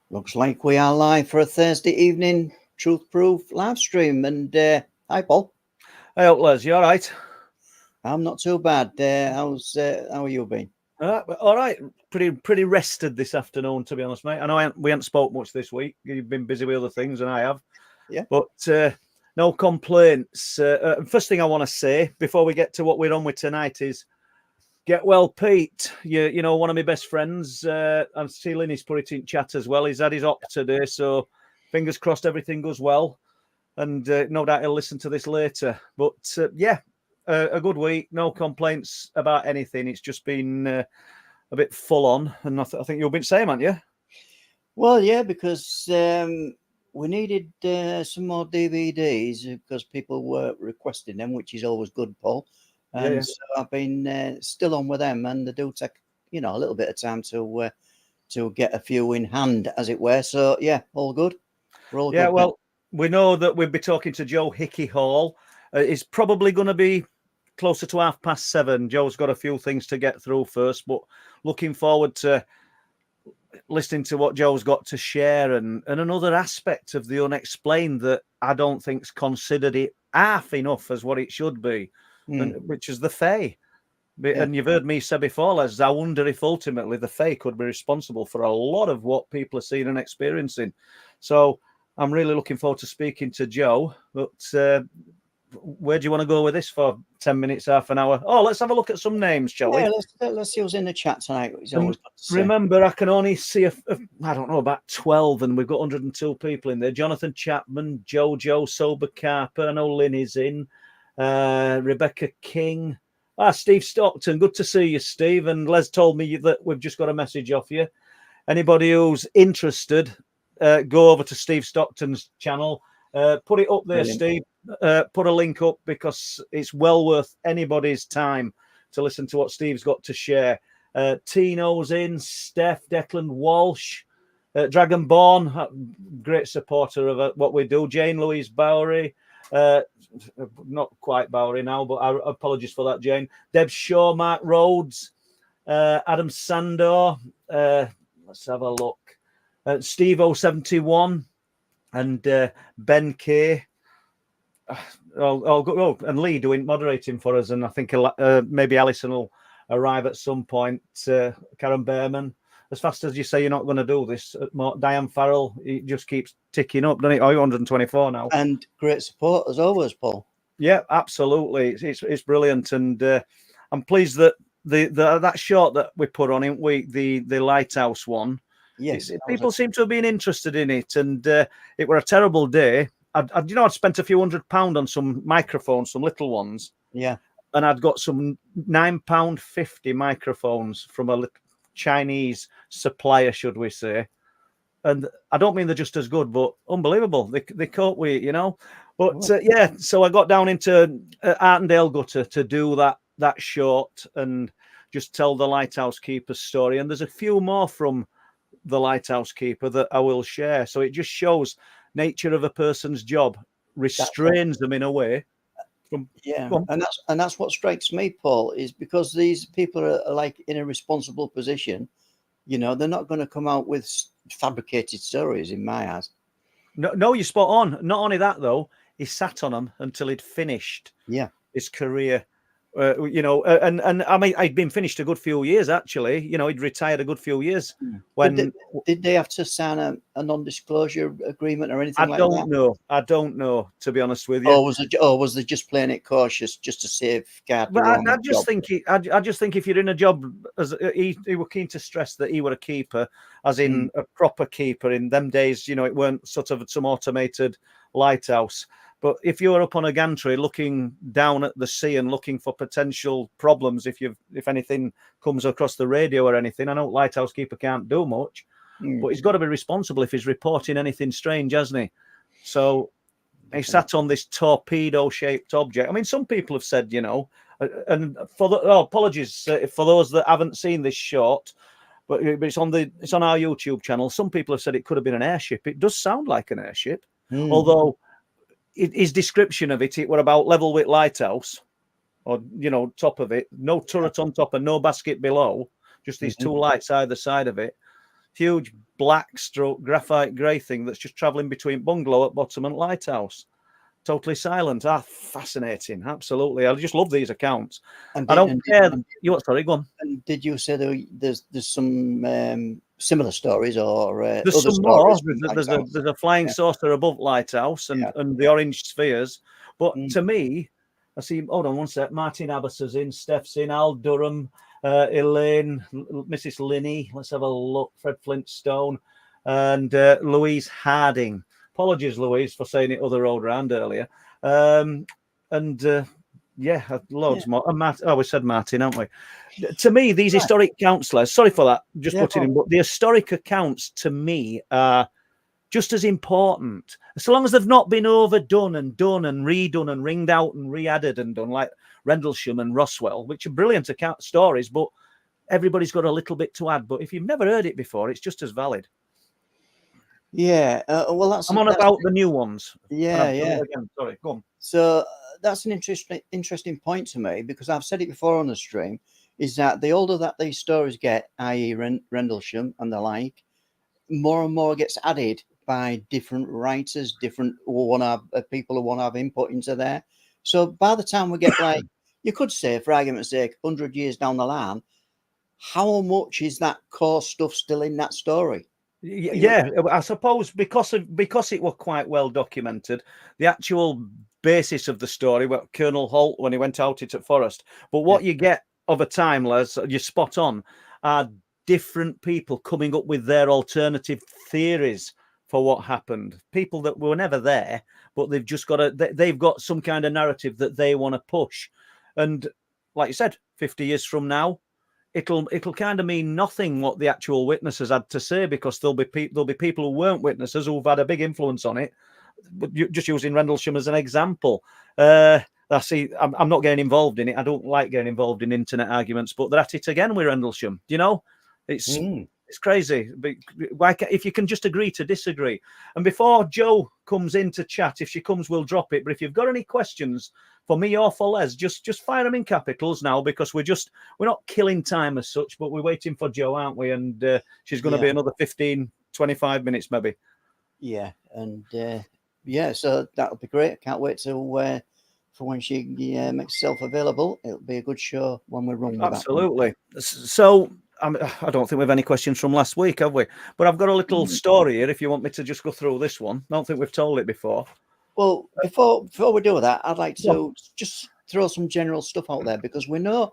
Looks like we are live for a Thursday evening Truth Proof live stream. And hi, Paul. Hey, Les, you all right? I'm not too bad. How are you been? All right. Pretty rested this afternoon, to be honest, mate. I know we haven't spoke much this week. You've been busy with other things, and I have. Yeah. But no complaints. First thing I want to say before we get to what we're on with tonight is get well, Pete. You know, one of my best friends. I'm seeing he's put it in chat as well. He's had his op today, so fingers crossed everything goes well. And no doubt he'll listen to this later. But yeah, a good week. No complaints about anything. It's just been a bit full on. And I think you've been saying, haven't you? Well, yeah, because we needed some more DVDs because people were requesting them, which is always good, Paul. And so I've been still on with them, and they do take, a little bit of time to get a few in hand, as it were. So yeah, all good. We're all good. Well, we know that we'll be talking to Jo Hickey-Hall. It's probably going to be closer to 7:30. Joe's got a few things to get through first, but looking forward to listening to what Joe's got to share and another aspect of the unexplained that I don't think's considered it half enough as what it should be, which is the Fae. Yeah. And you've heard me say before, Les, I wonder if ultimately the Fae could be responsible for a lot of what people are seeing and experiencing. So I'm really looking forward to speaking to Joe. But where do you want to go with this for 10 minutes, half an hour? Oh, let's have a look at some names, shall we? Let's see who's in the chat tonight. Remember, I can only see, I don't know, about 12, and we've got 102 people in there. Jonathan Chapman, Jojo, Sober Carper, I know Lynn is in, Rebecca King. Steve Stockton, good to see you, Steve. And Les told me that we've just got a message off you. Anybody who's interested, go over to Steve Stockton's channel. Put it up there, brilliant. Steve. Put a link up because it's well worth anybody's time to listen to what Steve's got to share. Tino's in, Steph, Declan Walsh, Dragonborn, great supporter of what we do. Jane Louise Bowery, not quite Bowery now, but apologies for that, Jane. Deb Shaw, Mark Rhodes, Adam Sandor. Let's have a look. Steve 071 and Ben K. And Lee doing moderating for us, and I think maybe Alison will arrive at some point. Karen Behrman, as fast as you say you're not going to do this, Diane Farrell, it just keeps ticking up, doesn't it? 124 now, and great support as always, Paul. Yeah, absolutely, it's brilliant, and I'm pleased that that short that we put on in week, the Lighthouse one. Yes, people seem to have been interested in it, and it were a terrible day. I'd spent a few £100 on some microphones, some little ones. Yeah. And I'd got some £9.50 microphones from a Chinese supplier, should we say. And I don't mean they're just as good, but unbelievable. They cope with it, But so I got down into Artendale Gutter to do that short and just tell the Lighthouse Keeper's story. And there's a few more from the Lighthouse Keeper that I will share. So it just shows nature of a person's job restrains them in a way. And that's what strikes me, Paul, is because these people are like in a responsible position. They're not going to come out with fabricated stories in my eyes. No, you're spot on. Not only that, though, he sat on them until he'd finished his career. And I mean, I'd been finished a good few years, actually. He'd retired a good few years. When did they have to sign a non-disclosure agreement or anything like that? I don't know, to be honest with you. Or was they just playing it cautious just to safeguard? But I just think if you're in a job, as he were keen to stress that he were a keeper, as in a proper keeper. In them days, it weren't sort of some automated lighthouse. But if you're up on a gantry looking down at the sea and looking for potential problems, if anything comes across the radio or anything, I know Lighthouse Keeper can't do much, but he's got to be responsible if he's reporting anything strange, hasn't he? So he sat on this torpedo-shaped object. I mean, some people have said, and apologies for those that haven't seen this short, but it's on our YouTube channel. Some people have said it could have been an airship. It does sound like an airship, although his description of it were about level with lighthouse, or top of it, no turret on top and no basket below, just these two lights either side of it. huge black stroke graphite grey thing that's just travelling between bungalow at bottom and lighthouse. Totally silent. Fascinating. Absolutely. I just love these accounts. I don't care. Sorry, go on. And did you say there's some similar stories or there's other some more? Stories There's a flying saucer above Lighthouse and the orange spheres. But to me, I see. Hold on one sec. Martin Abbas is in. Steph's in. Al Durham, Elaine, Mrs. Linney. Let's have a look. Fred Flintstone and Louise Harding. Apologies, Louise, for saying it other road round earlier. Loads more. We said Martin, haven't we? To me, these historic counsellors, sorry for that, just putting in, but the historic accounts to me are just as important. So long as they've not been overdone and done and redone and ringed out and re-added and done like Rendlesham and Roswell, which are brilliant account stories, but everybody's got a little bit to add. But if you've never heard it before, it's just as valid. Yeah, well, I'm on about the new ones. Yeah. Again. Sorry, go on. So that's an interesting point to me, because I've said it before on the stream, is that the older that these stories get, i.e. Rendlesham and the like, more and more gets added by different writers, different people who want to have input into there. So by the time we get like, you could say, for argument's sake, 100 years down the line, how much is that core stuff still in that story? Yeah, I suppose because it was quite well documented, the actual basis of the story, what Colonel Holt when he went out it at Forest, but what you get over time, Les, you're spot on, are different people coming up with their alternative theories for what happened. People that were never there, but they've just they've got some kind of narrative that they want to push. And like you said, 50 years from now, it'll kind of mean nothing what the actual witnesses had to say, because there'll be people who weren't witnesses who've had a big influence on it. But just using Rendlesham as an example, I'm not getting involved in it. I don't like getting involved in internet arguments, but they're at it again with Rendlesham. You know, it's crazy. But if you can just agree to disagree. And before Jo comes in to chat, if she comes, we'll drop it. But if you've got any questions for me or for Les, just fire them in capitals now, because we're not killing time as such, but we're waiting for Jo, aren't we? And she's going to be another 15, 25 minutes maybe. Yeah, and so that'll be great. I can't wait to for when she makes herself available. It'll be a good show when we run with absolutely. So I don't think we have any questions from last week, have we? But I've got a little story here if you want me to just go through this one. I don't think we've told it before. Well, before we do that, I'd like to just throw some general stuff out there, because we know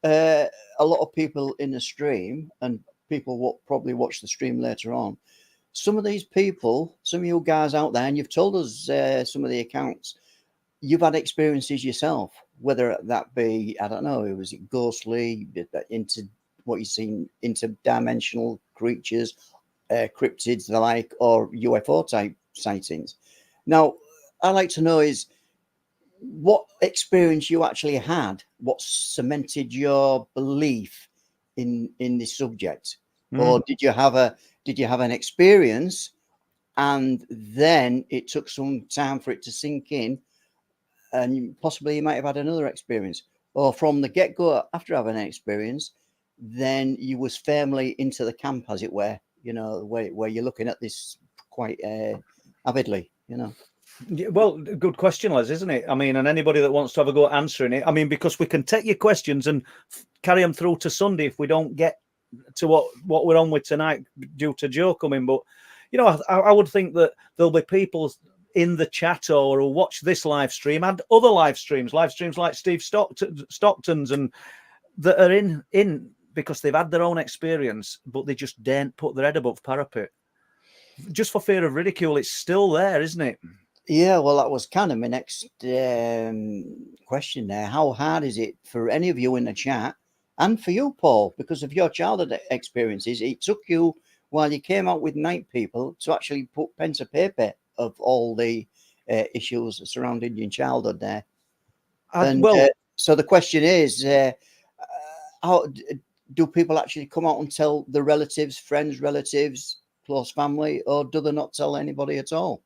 a lot of people in the stream, and people will probably watch the stream later on. Some of these people, some of you guys out there, and you've told us some of the accounts, you've had experiences yourself, whether that be, I don't know, was it ghostly, into what you've seen, interdimensional creatures, cryptids, the like, or UFO type sightings. Now, I'd like to know is what experience you actually had, what cemented your belief in this subject, or did you have an experience and then it took some time for it to sink in, and possibly you might have had another experience, or from the get-go after having an experience, then you was firmly into the camp, as it were, you know, where you're looking at this quite avidly, you know. Yeah, well, good question, Les, isn't it? I mean, and anybody that wants to have a go at answering it, I mean, because we can take your questions and carry them through to Sunday if we don't get to what we're on with tonight due to Jo coming. But, you know, I would think that there'll be people in the chat or who watch this live stream and other live streams like Steve Stockton's, and that are in because they've had their own experience, but they just daren't put their head above parapet. Just for fear of ridicule, it's still there, isn't it? Yeah, well, that was kind of my next question there. How hard is it for any of you in the chat, and for you, Paul, because of your childhood experiences? It took you, while you came out with Night People, to actually put pen to paper of all the issues surrounding your childhood there. So the question is, how do people actually come out and tell the relatives, friends, relatives, close family, or do they not tell anybody at all?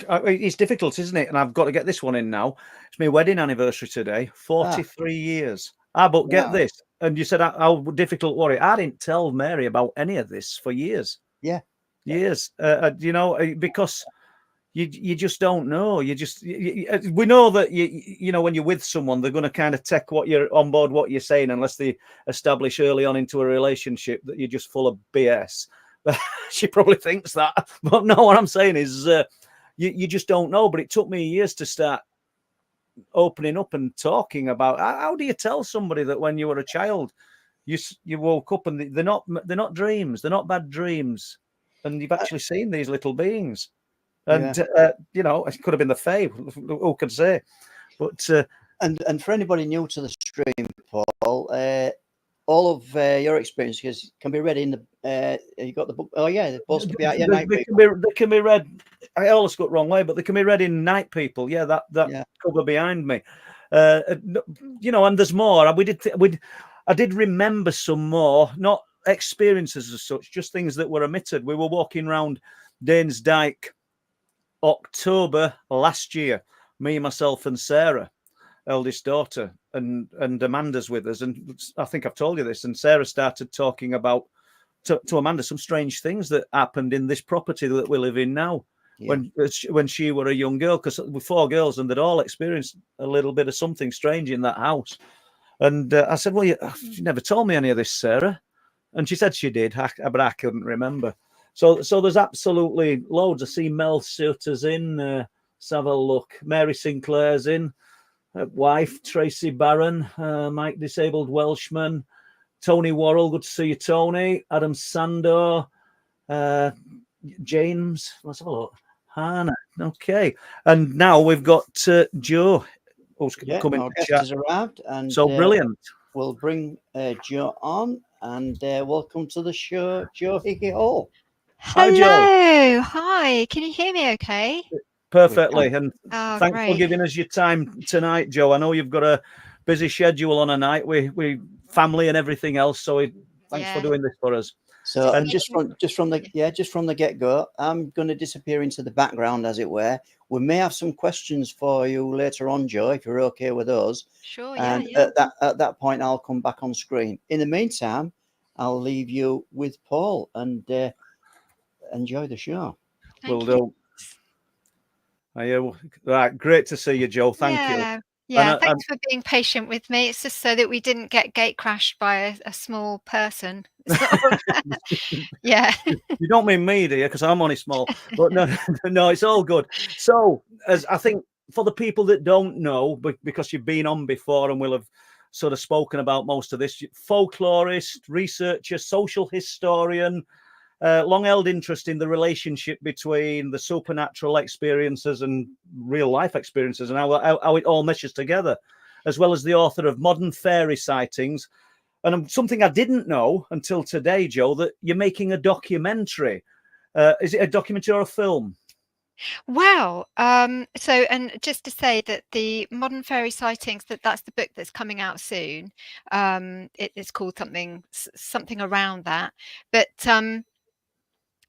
It's difficult, isn't it? And I've got to get this one in now. It's my wedding anniversary today, 43 years. But get this, and you said how difficult was it? I didn't tell Mary about any of this for years. Yeah. Years. You know, because you just don't know. We know that you know, when you're with someone, they're going to kind of take what you're on board, what you're saying, unless they establish early on into a relationship that you're just full of BS. She probably thinks that, but no. What I'm saying is, you just don't know. But it took me years to start opening up and talking about how do you tell somebody that when you were a child, you woke up and they're not dreams, they're not bad dreams, and you've actually seen these little beings. And you know, it could have been the Fae. Who could say? But and for anybody new to the stream, Paul, all of your experiences can be read in the. You got the book? Oh yeah, they're supposed to be out. Yeah, they can be read. I always got wrong way, but they can be read in Night People. Yeah, that cover behind me. You know, and there's more. I did remember some more, not experiences as such, just things that were omitted. We were walking around Danes Dyke October last year, me, myself, and Sarah, eldest daughter, and Amanda's with us. And I think I've told you this. And Sarah started talking about to Amanda some strange things that happened in this property that we live in now. Yeah. When she were a young girl, because we're 4 girls and they'd all experienced a little bit of something strange in that house. And I said, well, you never told me any of this, Sarah. And she said she did, but I couldn't remember. So there's absolutely loads. I see Mel Suter's in. Let's have a look. Mary Sinclair's in. Wife, Tracy Barron. Mike Disabled Welshman. Tony Worrell. Good to see you, Tony. Adam Sando. James. Let's have a look. Hannah. Okay. And now we've got Jo. Who's coming our guest has arrived. And so brilliant. We'll bring Jo on. And welcome to the show, Jo Hickey-Hall. Hello. Hi. Can you hear me okay? Perfectly. And thanks for giving us your time tonight, Jo. I know you've got a busy schedule on a night. We family and everything else. So thanks for doing this for us. So and just from the get-go, I'm going to disappear into the background, as it were. We may have some questions for you later on, Jo, if you're okay with those. Sure. And at that point, I'll come back on screen. In the meantime, I'll leave you with Paul and enjoy the show. Will do. Right, great to see you, Jo. Thank you. Yeah, thanks for being patient with me. It's just so that we didn't get gate crashed by a small person. Yeah. You don't mean me, do you? Because I'm only small. But no, it's all good. So, as I think for the people that don't know, but because you've been on before and will have sort of spoken about most of this, folklorist, researcher, social historian, long-held interest in the relationship between the supernatural experiences and real-life experiences and how it all meshes together, as well as the author of Modern Fairy Sightings. And something I didn't know until today, Jo, that you're making a documentary. Is it a documentary or a film? Well, and just to say that the Modern Fairy Sightings, that's the book that's coming out soon. It's called something around that. But the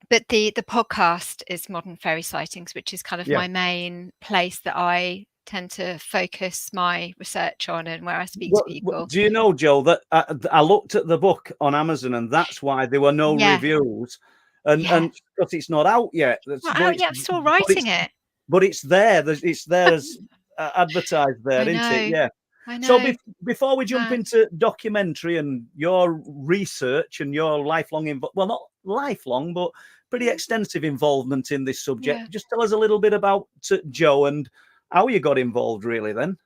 podcast is Modern Fairy Sightings, which is kind of my main place that I tend to focus my research on and where I speak to people. Do you know, Jo, that I looked at the book on Amazon and that's why there were no reviews. And because it's not out yet. I'm still writing it. But it's there. It's there as advertised there, isn't it? Yeah. I know. So before we jump into documentary and your research and your lifelong, well, not lifelong, but pretty extensive involvement in this subject, just tell us a little bit about Jo and how you got involved, really, then.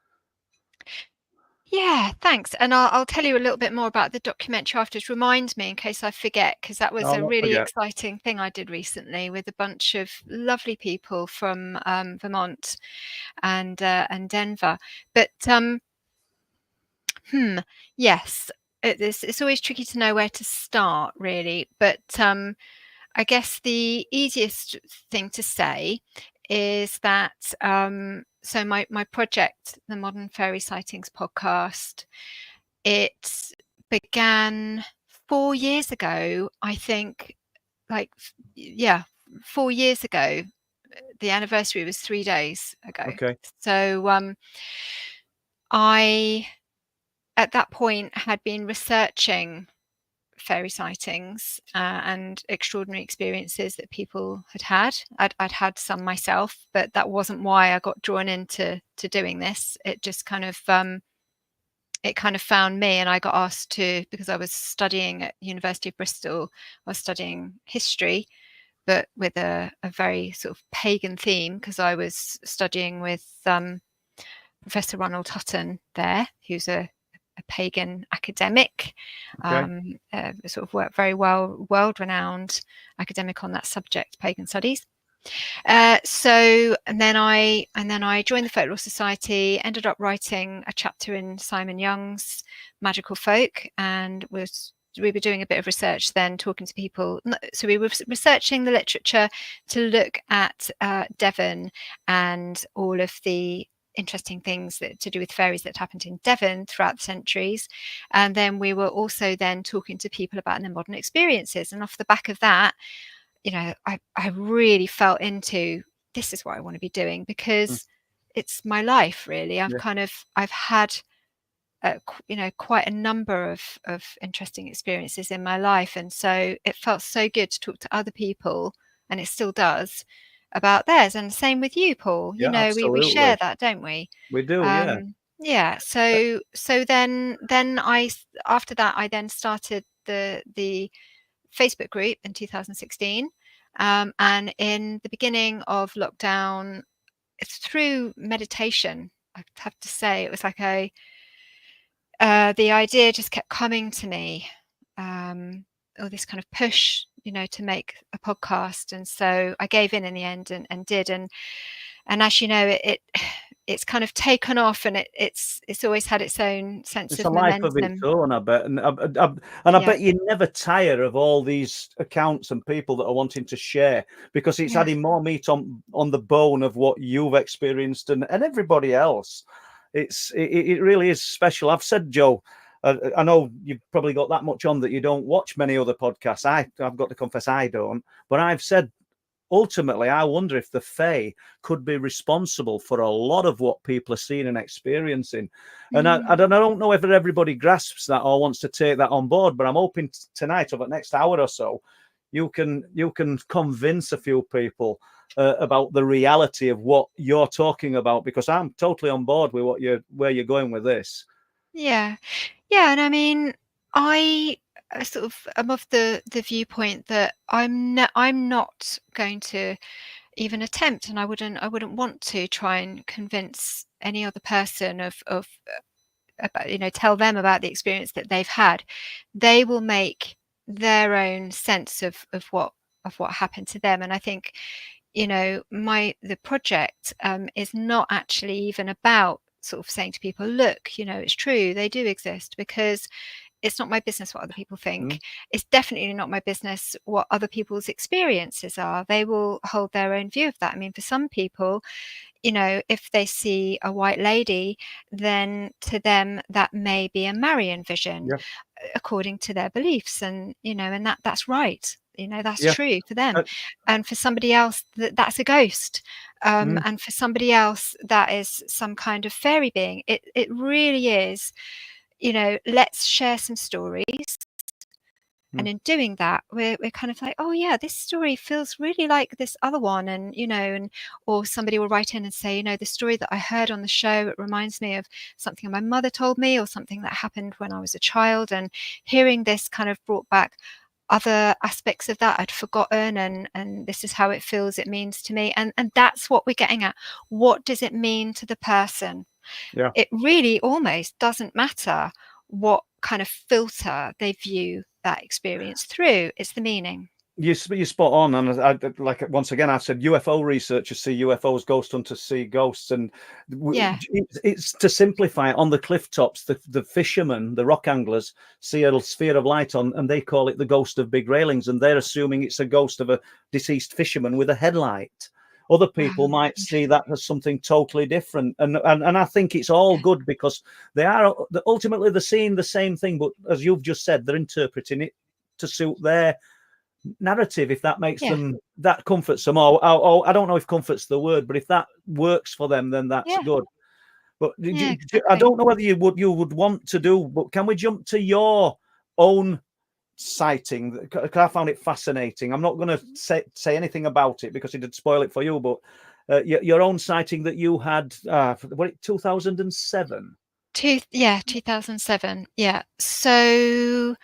Yeah, thanks. And I'll tell you a little bit more about the documentary afterwards. Remind me in case I forget, because that was a really exciting thing I did recently with a bunch of lovely people from Vermont and Denver. But yes, it's always tricky to know where to start, really. But I guess the easiest thing to say is that so my project, the Modern Fairy Sightings podcast, it began 4 years ago, I think, 4 years ago. The anniversary was 3 days ago. Okay. So I at that point had been researching fairy sightings and extraordinary experiences that people had had. I'd had some myself, but that wasn't why I got drawn into doing this. It just kind of found me, and I got asked to, because I was studying at University of Bristol, I was studying history, but with a very sort of pagan theme, because I was studying with Professor Ronald Hutton there, who's a pagan academic, sort of very world-renowned academic on that subject, pagan studies. So and then I joined the Folklore Society, ended up writing a chapter in Simon Young's Magical Folk, and we were doing a bit of research then, talking to people. So we were researching the literature to look at Devon and all of the interesting things that to do with fairies that happened in Devon throughout the centuries. And then we were also then talking to people about their modern experiences. And off the back of that, you know, I really felt into, this is what I want to be doing, because it's my life, really. I've had you know, quite a number of interesting experiences in my life, and so it felt so good to talk to other people, and it still does, about theirs. And same with you, Paul. You know, we share that, don't we? We do, yeah. So then I, after that, I then started the Facebook group in 2016, and in the beginning of lockdown, through meditation, I have to say, it was like the idea just kept coming to me, or this kind of push, you know, to make a podcast. And so I gave in the end and did. And as you know, it's kind of taken off, and it's always had its own sense of momentum. It's a life of its own, I bet. And I bet you never tire of all these accounts and people that are wanting to share, because it's adding more meat on the bone of what you've experienced and everybody else. It really is special. I've said, Jo, I know you've probably got that much on that you don't watch many other podcasts. I've got to confess I don't. But I've said, ultimately, I wonder if the Fae could be responsible for a lot of what people are seeing and experiencing. And I don't know whether everybody grasps that or wants to take that on board, but I'm hoping tonight, over the next hour or so, you can convince a few people about the reality of what you're talking about, because I'm totally on board with where you're going with this. Yeah. And I mean, I sort of am of the viewpoint that I'm not going to even attempt, and I wouldn't want to try and convince any other person of about, you know, tell them about the experience that they've had. They will make their own sense of what happened to them. And I think, you know, the project is not actually even about sort of saying to people, look, you know, it's true, they do exist, because it's not my business what other people think. It's definitely not my business what other people's experiences are. They will hold their own view of that. I mean, for some people, you know, if they see a white lady, then to them that may be a Marian vision, according to their beliefs, and you know, and that's right. You know, that's true for them. And for somebody else, that's a ghost. And for somebody else, that is some kind of fairy being. It really is. You know, let's share some stories. And in doing that, we're kind of like, oh yeah, this story feels really like this other one. And, you know, or somebody will write in and say, you know, the story that I heard on the show, it reminds me of something my mother told me, or something that happened when I was a child. And hearing this kind of brought back other aspects of that I'd forgotten, and this is how it feels, it means to me. And that's what we're getting at. What does it mean to the person? It really almost doesn't matter what kind of filter they view that experience through. It's the meaning. You're spot on. And I, like, once again, I've said UFO researchers see UFOs, ghost hunters see ghosts. And it's to simplify it, on the cliff tops, the fishermen, the rock anglers, see a sphere of light on, and they call it the ghost of Big Railings. And they're assuming it's a ghost of a deceased fisherman with a headlight. Other people might see that as something totally different. And I think it's all good, because ultimately they're seeing the same thing. But as you've just said, they're interpreting it to suit their narrative, if that makes them, that comforts them. Or I don't know if comfort's the word, but if that works for them, then that's good. But Yeah, I exactly. don't know whether you would want to do, but can we jump to your own sighting? Because I found it fascinating. I'm not going to say anything about it because it'd spoil it for you, but your own sighting that you had, what, 2007? 2007. Yeah. So,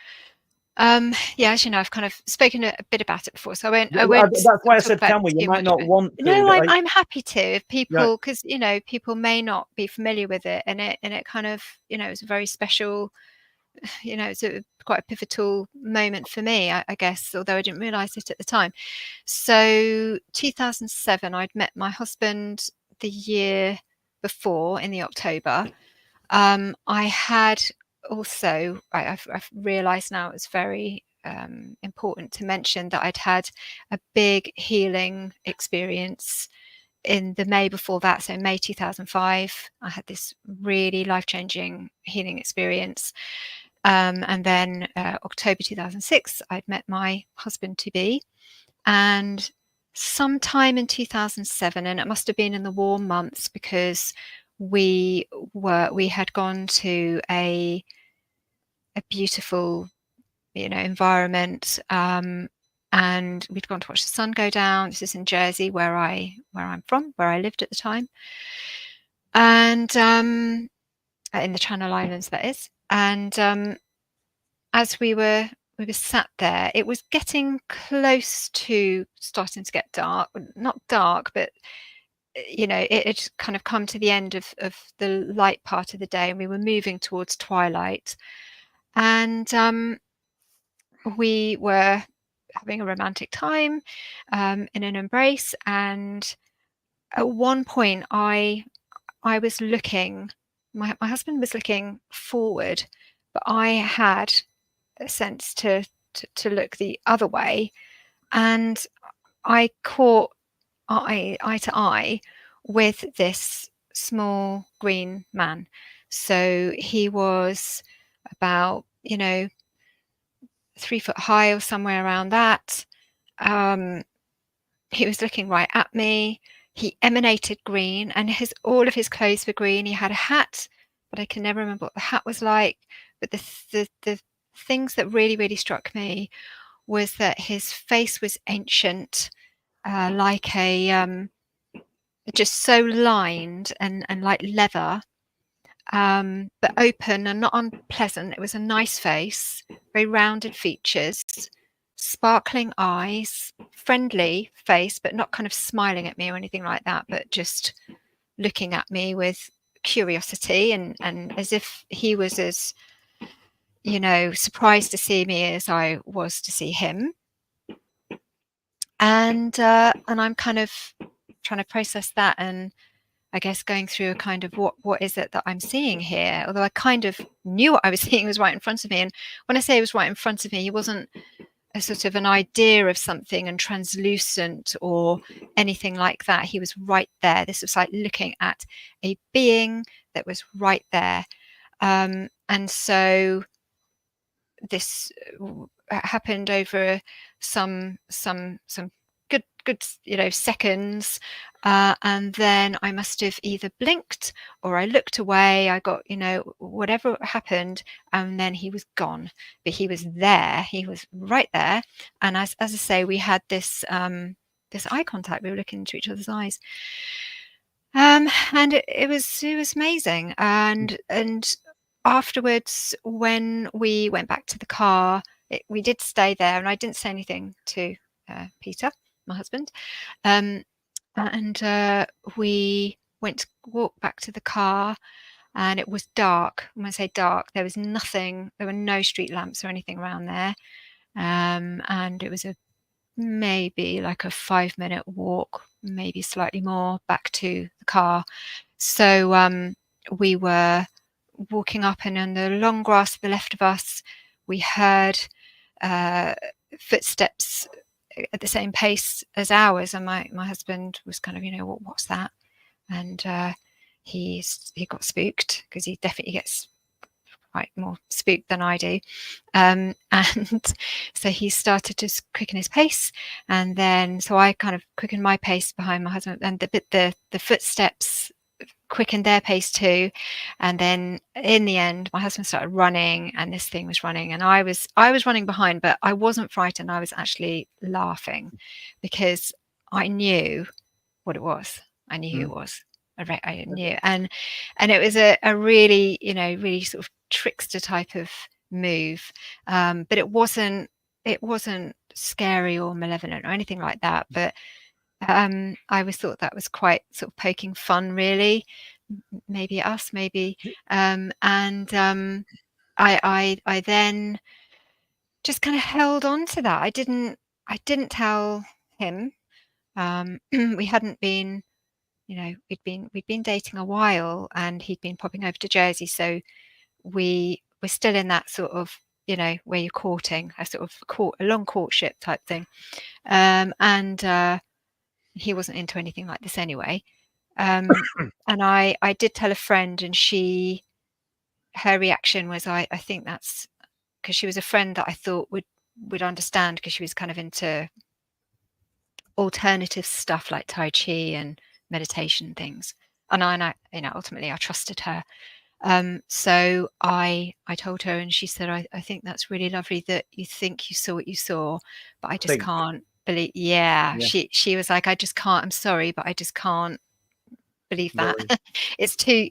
yeah, as you know, I've kind of spoken a bit about it before, so I won't That's why I talk said, about can we? it You too might much. not But want to. no, I'm happy to, if people, Right. because you know, people may not be familiar with it, and it kind of, you know, it's a very special, you know, it's quite a pivotal moment for me, I guess, although I didn't realise it at the time. So 2007, I'd met my husband the year before in the October. I had also, I've realised now it's very important to mention that I'd had a big healing experience in the May before that. So May 2005, I had this really life-changing healing experience. And then October 2006, I'd met my husband-to-be. And sometime in 2007, and it must have been in the warm months, because we had gone to a beautiful, you know, environment, and we'd gone to watch the sun go down. This is in Jersey, where I'm from, where I lived at the time, and in the Channel Islands, that is. And as we were sat there, it was getting close to starting to get dark. Not dark, but you know, it had kind of come to the end of the light part of the day, and we were moving towards twilight. And we were having a romantic time, in an embrace. And at one point, I was looking. My husband was looking forward, but I had a sense to look the other way, and I caught eye to eye with this small green man. So he was about, you know, 3 foot high or somewhere around that. He was looking right at me. He emanated green, and all of his clothes were green. He had a hat, but I can never remember what the hat was like. But the things that really struck me was that his face was ancient, like a just so lined and like leather, but open and not unpleasant. It was a nice face, very rounded features, sparkling eyes, friendly face, but not kind of smiling at me or anything like that, but just looking at me with curiosity, and as if he was as, you know, surprised to see me as I was to see him. And I'm kind of trying to process that, and I guess going through a kind of what is it that I'm seeing here? Although I kind of knew what I was seeing was right in front of me. And when I say it was right in front of me, he wasn't a sort of an idea of something and translucent or anything like that. He was right there. This was like looking at a being that was right there. And so this happened over some good, you know, seconds, and then I must have either blinked or I looked away. I got, you know, whatever happened, and then he was gone. But he was there. He was right there. And as I say, we had this this eye contact. We were looking into each other's eyes, and it was amazing. And afterwards, when we went back to the car, we did stay there, and I didn't say anything to Peter, my husband, and we went to walk back to the car, and it was dark. When I say dark, there was nothing. There were no street lamps or anything around there, and it was maybe like a 5-minute walk, maybe slightly more, back to the car. So we were walking up, and on the long grass to the left of us, we heard footsteps at the same pace as ours, and my husband was kind of, you know, what's that? And he got spooked, because he definitely gets quite more spooked than I do, and so he started to quicken his pace, and then so I kind of quickened my pace behind my husband, and the footsteps quickened their pace too. And then in the end, my husband started running, and this thing was running, and I was running behind, but I wasn't frightened. I was actually laughing because I knew what it was. I knew who it was. I knew, and it was a really, really sort of trickster type of move, but it wasn't scary or malevolent or anything like that. But I always thought that was quite sort of poking fun, really. Maybe at us, maybe. I then just kind of held on to that. I didn't tell him. We hadn't been, we'd been dating a while, and he'd been popping over to Jersey, so we were still in that sort of, where you're courting, a sort of a long courtship type thing. And he wasn't into anything like this anyway. And I did tell a friend, and her reaction was, I think that's because she was a friend that I thought would understand, because she was kind of into alternative stuff like Tai Chi and meditation things. And I ultimately I trusted her. So I told her, and she said, I think that's really lovely that you think you saw what you saw, but I just can't believe. Yeah. She was like, I just can't, I'm sorry, but I just can't believe that. It's too,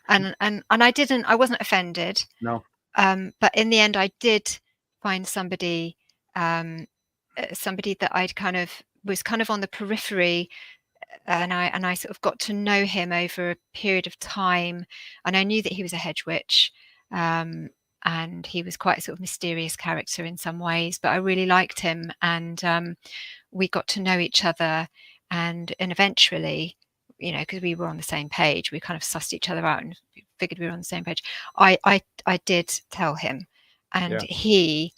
and I wasn't offended. No. But in the end, I did find somebody that I'd was kind of on the periphery, and I sort of got to know him over a period of time, and I knew that he was a hedge witch, and he was quite a sort of mysterious character in some ways, but I really liked him, and we got to know each other, and eventually, because we were on the same page, we kind of sussed each other out and figured we were on the same page. I did tell him, and he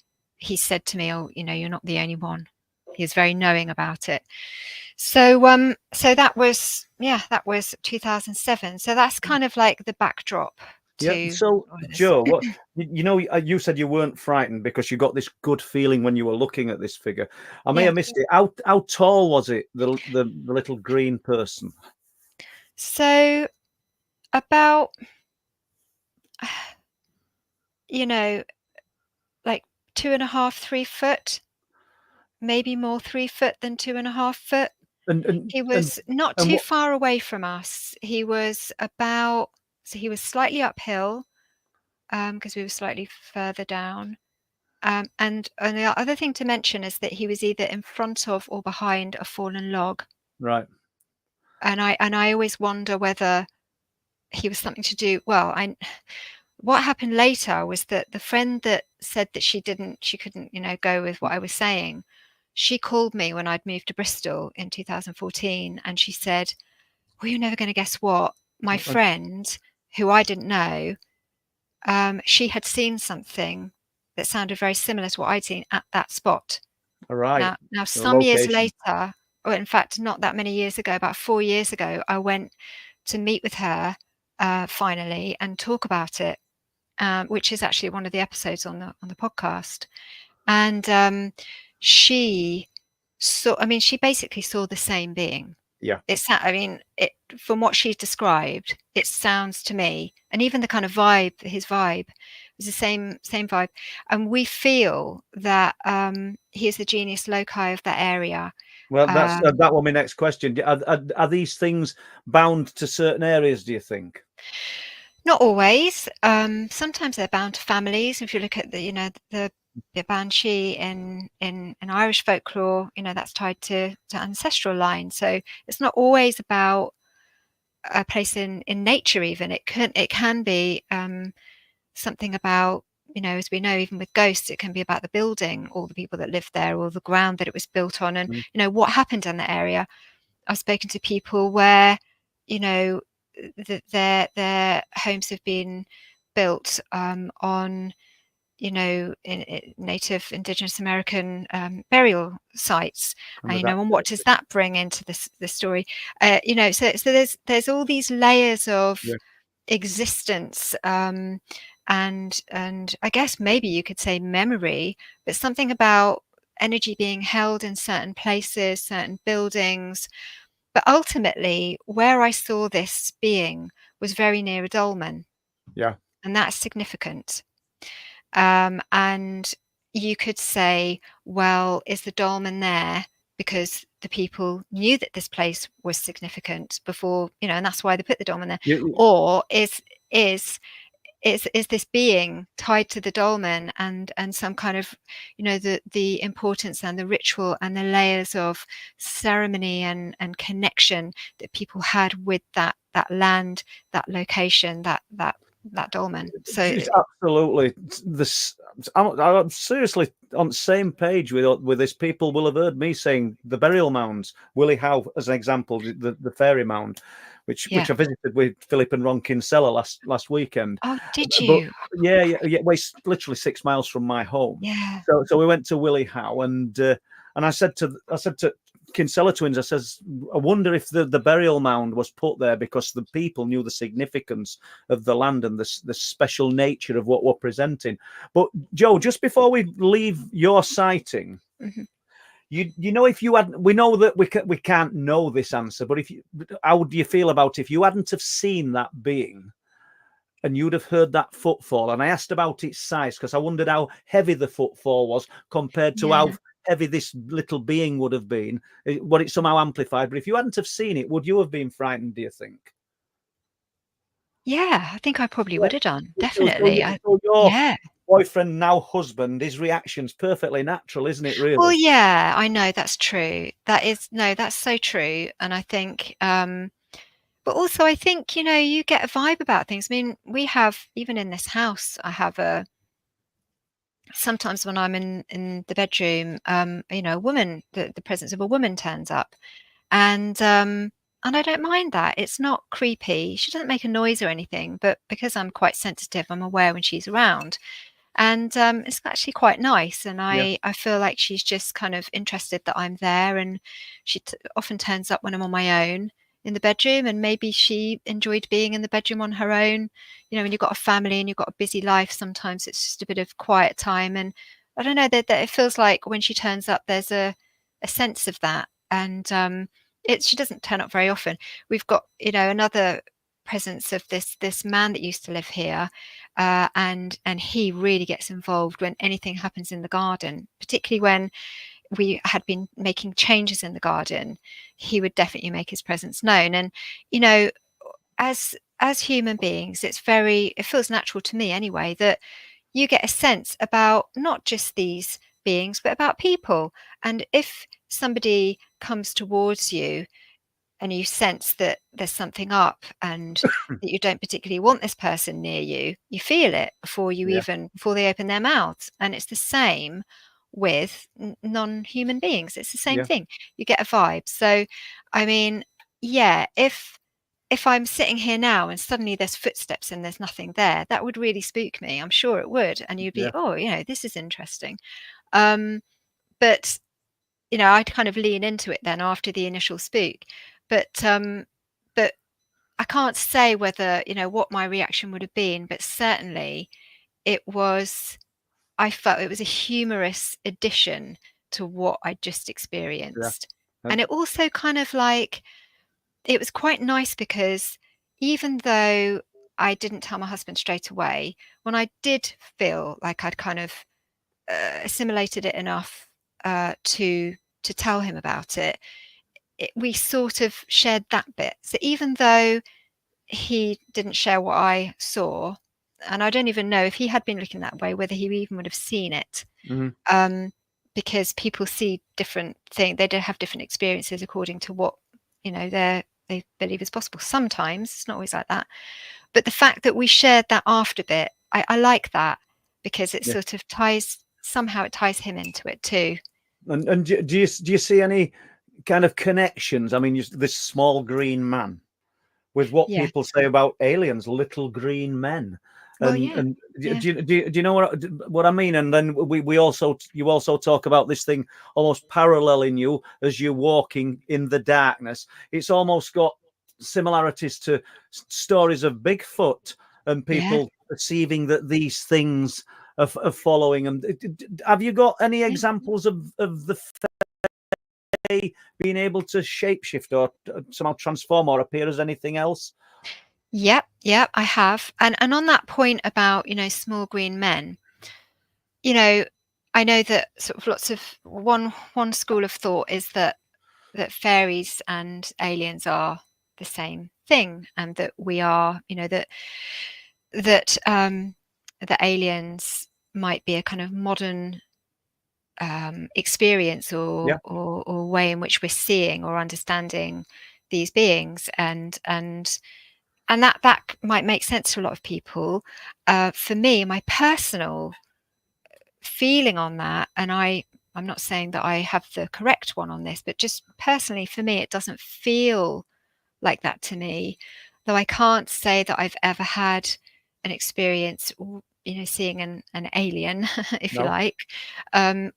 said to me, "Oh, you're not the only one." He was very knowing about it. So that was 2007. So that's kind of like the backdrop to. So Jo, what you said you weren't frightened because you got this good feeling when you were looking at this figure. I may have missed it. How tall was it? The little green person. So about like 2.5, 3 foot, maybe more 3 foot than 2.5 foot. And he was not too far away from us. He was slightly uphill, because we were slightly further down. And the other thing to mention is that he was either in front of or behind a fallen log. Right. And I always wonder whether he was something to do. Well, what happened later was that the friend that said that she couldn't, go with what I was saying, she called me when I'd moved to Bristol in 2014, and she said, "Well, you're never going to guess what. My friend, who I didn't know, she had seen something that sounded very similar to what I'd seen at that spot." All right. Now some years later, or in fact, not that many years ago, about 4 years ago, I went to meet with her finally and talk about it, which is actually one of the episodes on the podcast. And she basically saw the same being. Yeah. From what she described, it sounds to me, and even the kind of vibe, his vibe was the same vibe. And we feel that he is the genius loci of that area. Well, that was my next question. Are these things bound to certain areas, do you think? Not always. Sometimes they're bound to families. If you look at the banshee in Irish folklore, that's tied to ancestral lines. So it's not always about a place in nature. Even it can be something about, as we know, even with ghosts, it can be about the building or the people that live there or the ground that it was built on, and what happened in the area. I've spoken to people where their homes have been built on in native indigenous American burial sites, and what does that bring into this story? So there's all these layers of existence, and I guess maybe you could say memory, but something about energy being held in certain places, certain buildings, But ultimately, where I saw this being was very near a dolmen. Yeah. And that's significant. And you could say, well, is the dolmen there because the people knew that this place was significant before, and that's why they put the dolmen there? Or is this being tied to the dolmen and some kind of, the importance and the ritual and the layers of ceremony and connection that people had with that with that location, that dolmen. So it's absolutely this. I'm seriously on the same page with this. People will have heard me saying the burial mounds, Willie Howe as an example, the fairy mound, which I visited with Philip and Ron Kinsella last weekend. Oh, did you? But yeah. Well, it's literally 6 miles from my home. Yeah. So we went to Willie Howe, and I said to Kinsella twins, I says, I wonder if the burial mound was put there because the people knew the significance of the land and the special nature of what we're presenting. But Jo, just before we leave your sighting, you know, if you had, we know that we can't know this answer, but how would you feel about if you hadn't have seen that being and you'd have heard that footfall? And I asked about its size because I wondered how heavy the footfall was compared to how heavy this little being would have been. Would it somehow amplified? But if you hadn't have seen it, would you have been frightened, do you think? Yeah, I think I probably would have done. Definitely. So your boyfriend, now husband, his reaction's perfectly natural, isn't it, really? Well, yeah, I know that's true. That's so true. And I think, but also I think, you get a vibe about things. I mean, we have, even in this house, I have sometimes when I'm in the bedroom, a woman, the presence of a woman turns up, and I don't mind that. It's not creepy. She doesn't make a noise or anything, but because I'm quite sensitive, I'm aware when she's around, and it's actually quite nice. And I feel like she's just kind of interested that I'm there, and she often turns up when I'm on my own in the bedroom, and maybe she enjoyed being in the bedroom on her own. When you've got a family and you've got a busy life, sometimes it's just a bit of quiet time. And I don't know, that it feels like when she turns up, there's a sense of that. And she doesn't turn up very often. We've got, another presence of this man that used to live here, and he really gets involved when anything happens in the garden, particularly when we had been making changes in the garden. He would definitely make his presence known. And as human beings, it feels natural to me anyway, that you get a sense about not just these beings but about people. And if somebody comes towards you and you sense that there's something up and that you don't particularly want this person near you, you feel it before they open their mouths. And it's the same with non-human beings. It's the same thing. You get a vibe. So, I mean, if I'm sitting here now and suddenly there's footsteps and there's nothing there, that would really spook me. I'm sure it would. And you'd be, oh, this is interesting. But I'd kind of lean into it then after the initial spook. But I can't say whether, what my reaction would have been, but certainly I felt it was a humorous addition to what I just experienced. And it also kind of it was quite nice because even though I didn't tell my husband straight away, when I did feel like I'd kind of assimilated it enough to tell him about it, we sort of shared that bit. So even though he didn't share what I saw, and I don't even know if he had been looking that way, whether he even would have seen it. Because people see different things. They don't have different experiences according to what, they believe is possible. Sometimes it's not always like that. But the fact that we shared that after bit, I like that, because it sort of ties him into it too. And do you see any kind of connections? I mean, this small green man with what people say about aliens, little green men. And do you know what I mean? And then you also talk about this thing almost paralleling you as you're walking in the darkness. It's almost got similarities to stories of Bigfoot and people perceiving that these things are following them. Have you got any examples of the they being able to shapeshift or somehow transform or appear as anything else? Yep, I have. And on that point about, small green men, I know that sort of lots of one school of thought is that fairies and aliens are the same thing, and that we are, that the aliens might be a kind of modern experience or way in which we're seeing or understanding these beings, and that might make sense to a lot of people. For me, my personal feeling on that, and I'm not saying that I have the correct one on this, but just personally for me, it doesn't feel like that to me, though I can't say that I've ever had an experience, seeing an alien, if you like.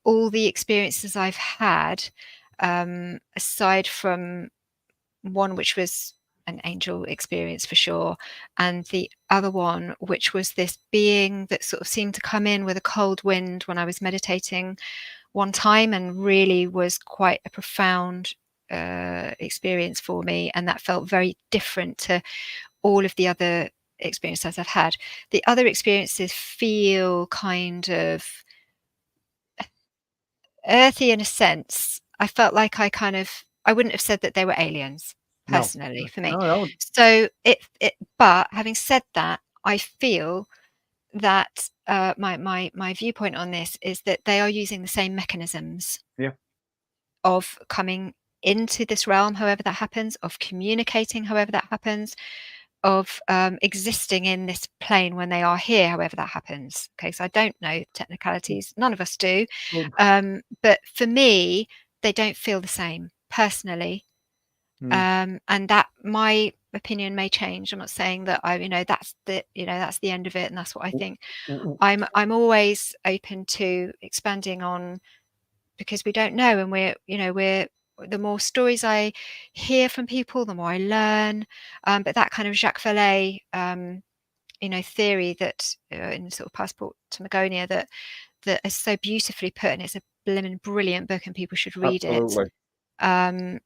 All the experiences I've had, aside from one which was an angel experience for sure, and the other one which was this being that sort of seemed to come in with a cold wind when I was meditating one time, and really was quite a profound experience for me, and that felt very different to all of the other experiences I've had. The other experiences feel kind of earthy in a sense. I felt like I wouldn't have said that they were aliens personally for me. No. So but having said that, I feel that my viewpoint on this is that they are using the same mechanisms of coming into this realm, however that happens, of communicating, however that happens, of existing in this plane when they are here, however that happens. Okay, so I don't know technicalities, none of us do, but for me they don't feel the same personally. And that my opinion may change. I'm not saying that that's the end of it and that's what I think. I'm always open to expanding on, because we don't know, and we're the more stories I hear from people, the more I learn. But that kind of Jacques Vallée theory that in sort of Passport to Magonia that is so beautifully put, and it's a brilliant book and people should read it. I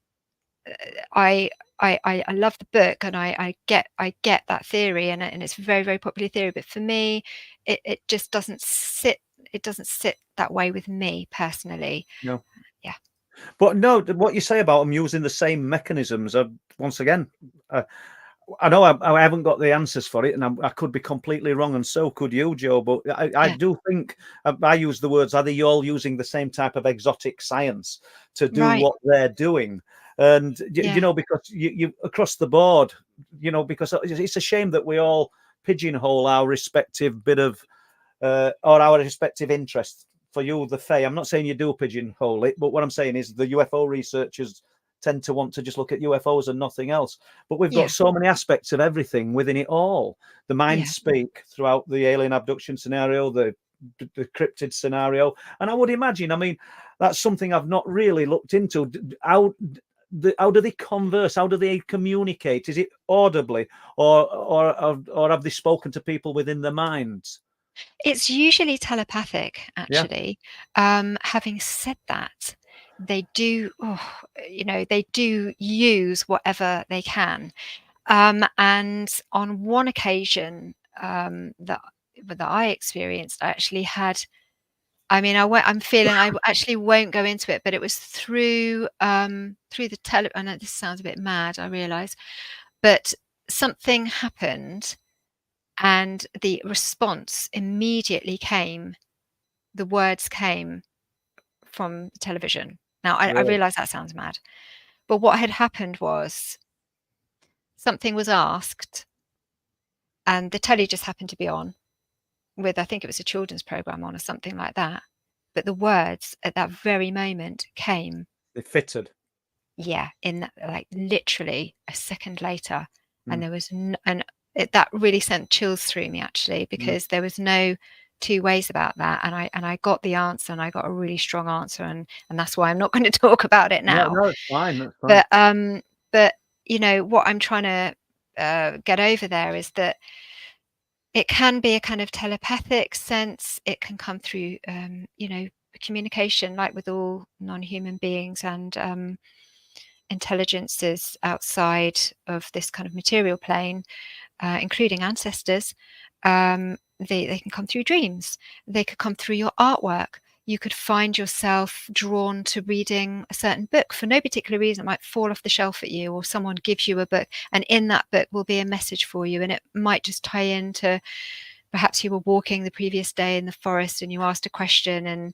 love the book, and I get that theory, and it's a very, very popular theory, but for me it just doesn't sit that way with me personally. But no, what you say about them using the same mechanisms, once again, I know I haven't got the answers for it, and I could be completely wrong, and so could you, Jo. But I do think I use the words, are they all using the same type of exotic science to do what they're doing? And because you across the board, because it's a shame that we all pigeonhole our respective bit of or our respective interests. For you, the Fae, I'm not saying you do pigeonhole it, but what I'm saying is the UFO researchers tend to want to just look at UFOs and nothing else. But we've got so many aspects of everything within it all. The mind speak throughout the alien abduction scenario, the cryptid scenario. And I would imagine, I mean, that's something I've not really looked into. How do they converse? How do they communicate? Is it audibly, or have they spoken to people within their minds? It's usually telepathic, actually. Having said that, they do, they do use whatever they can. And on one occasion that I experienced, I actually had. I mean, I actually won't go into it, but it was through the tele. I know this sounds a bit mad, I realise, but something happened. And the response immediately came, the words came from the television. Now, I realise that sounds mad, but what had happened was something was asked, and the telly just happened to be on with, I think it was a children's programme on or something like that. But the words at that very moment came. They fitted. Yeah, in like literally a second later. And there was that really sent chills through me, actually, because there was no two ways about that, and I got the answer, and I got a really strong answer, and that's why I'm not going to talk about it now. No, it's fine. That's fine. But what I'm trying to get over there is that it can be a kind of telepathic sense. It can come through communication, like with all non-human beings and intelligences outside of this kind of material plane, including ancestors. They can come through dreams. They could come through your artwork. You could find yourself drawn to reading a certain book for no particular reason. It might fall off the shelf at you, or someone gives you a book, and in that book will be a message for you, and it might just tie into perhaps you were walking the previous day in the forest and you asked a question, and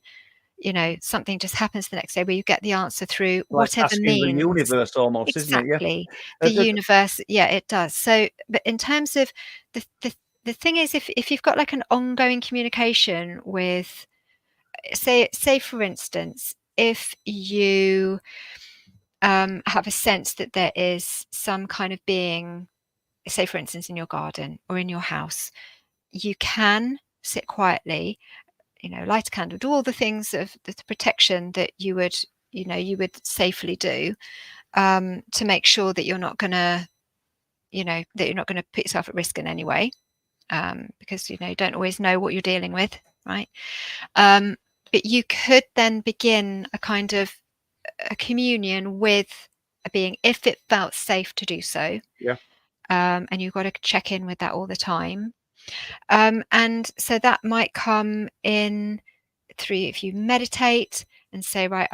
something just happens the next day where you get the answer through Like whatever asking means. the universe almost, Exactly. isn't it? Yeah. The universe, yeah, it does. So, but in terms of the thing is, if you've got like an ongoing communication with, say for instance, if you have a sense that there is some kind of being, say for instance in your garden or in your house, you can sit quietly, light a candle, do all the things of the protection that you would safely do, to make sure that you're not going to put yourself at risk in any way, because you don't always know what you're dealing with, right? But you could then begin a kind of a communion with a being if it felt safe to do so. Yeah. And you've got to check in with that all the time. And so that might come in through, if you meditate and say, right,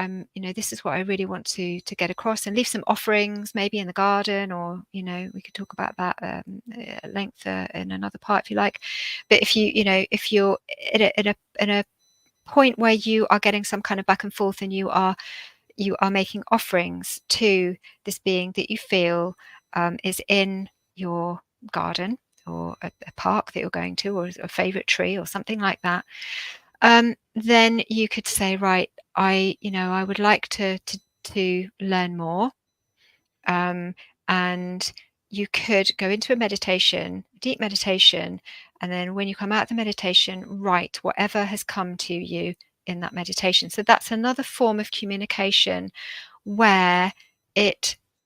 this is what I really want to get across, and leave some offerings maybe in the garden, or we could talk about that at length in another part if you like. But if you're at a point where you are getting some kind of back and forth, and you are making offerings to this being that you feel is in your garden, or a park that you're going to, or a favorite tree or something like that, then you could say, right, I would like to learn more, and you could go into a meditation, deep meditation, and then when you come out of the meditation, write whatever has come to you in that meditation. So that's another form of communication where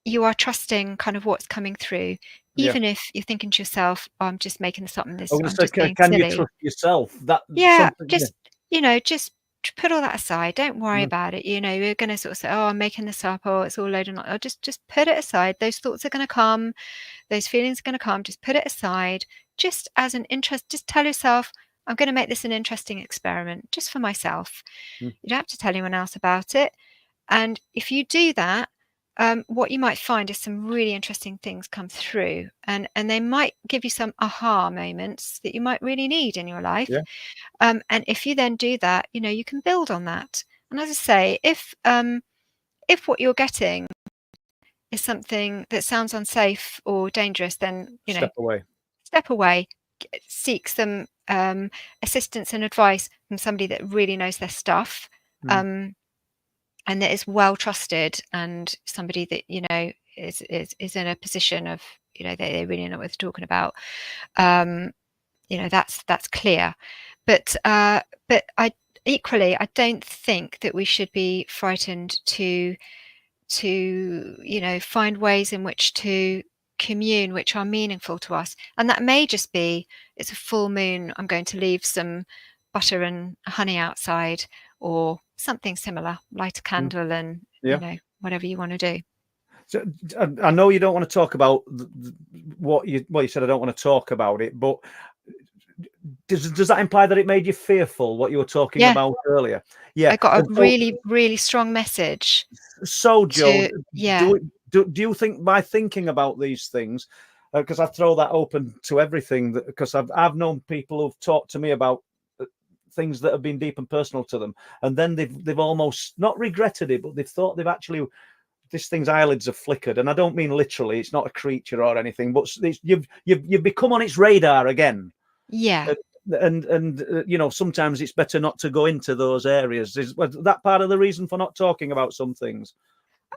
you are trusting kind of what's coming through, even if you're thinking to yourself, oh, I'm just making this up, and I'm just being can silly. you trust yourself? Just put all that aside. Don't worry about it. You're going to sort of say, oh, I'm making this up, or it's all loaded on. Or just put it aside. Those thoughts are going to come. Those feelings are going to come. Just put it aside. Just as an interest, just tell yourself, I'm going to make this an interesting experiment just for myself. You don't have to tell anyone else about it. And if you do that, what you might find is some really interesting things come through, and they might give you some aha moments that you might really need in your life. Yeah. And if you then do that, you can build on that. And as I say, if what you're getting is something that sounds unsafe or dangerous, then Step away, seek some assistance and advice from somebody that really knows their stuff, and that is well trusted, and somebody that is in a position of they really know what they're talking about. That's clear. But I don't think that we should be frightened to find ways in which to commune which are meaningful to us. And that may just be, it's a full moon, I'm going to leave some butter and honey outside, or something similar, light a candle, and whatever you want to do. So I know you don't want to talk about what you said. I don't want to talk about it, but does that imply that it made you fearful, what you were talking about earlier? Yeah, I got a really, really strong message. So, Jo, do you think by thinking about these things, because I throw that open to everything, because I've known people who've talked to me about things that have been deep and personal to them, and then they've almost not regretted it, but they've thought they've actually, this thing's eyelids have flickered, and I don't mean literally. It's not a creature or anything, but you've become on its radar again. Yeah. And sometimes it's better not to go into those areas. Is that part of the reason for not talking about some things?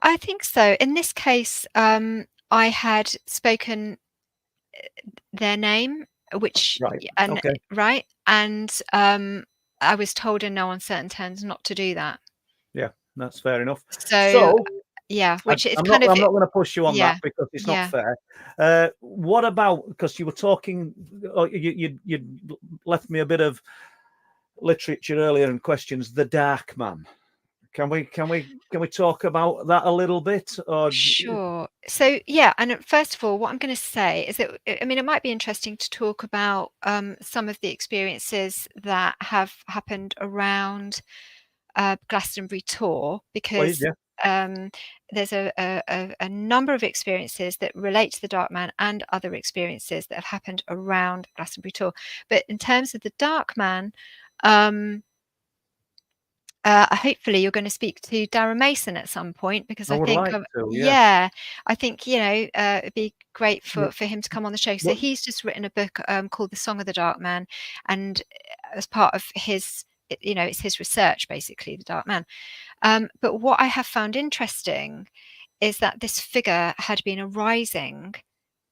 I think so. In this case, I had spoken their name, which right, and I was told in no uncertain terms not to do that. Yeah, that's fair enough. So yeah, which is I'm not going to push you on that, because it's not fair. What about, because you were talking, you left me a bit of literature earlier and questions, the Dark Man. Can we talk about that a little bit? Or Sure. So yeah, and first of all, what I'm going to say is that I mean it might be interesting to talk about some of the experiences that have happened around Glastonbury tour, because please, yeah. there's a number of experiences that relate to the Dark Man and other experiences that have happened around Glastonbury tour. But in terms of the Dark Man, hopefully you're going to speak to Darren Mason at some point, because I I would think, like to, yeah, I think, it'd be great Yeah. for him to come on the show. So What- he's just written a book called The Song of the Dark Man, and as part of his, it's his research, basically, the Dark Man. But what I have found interesting is that this figure had been arising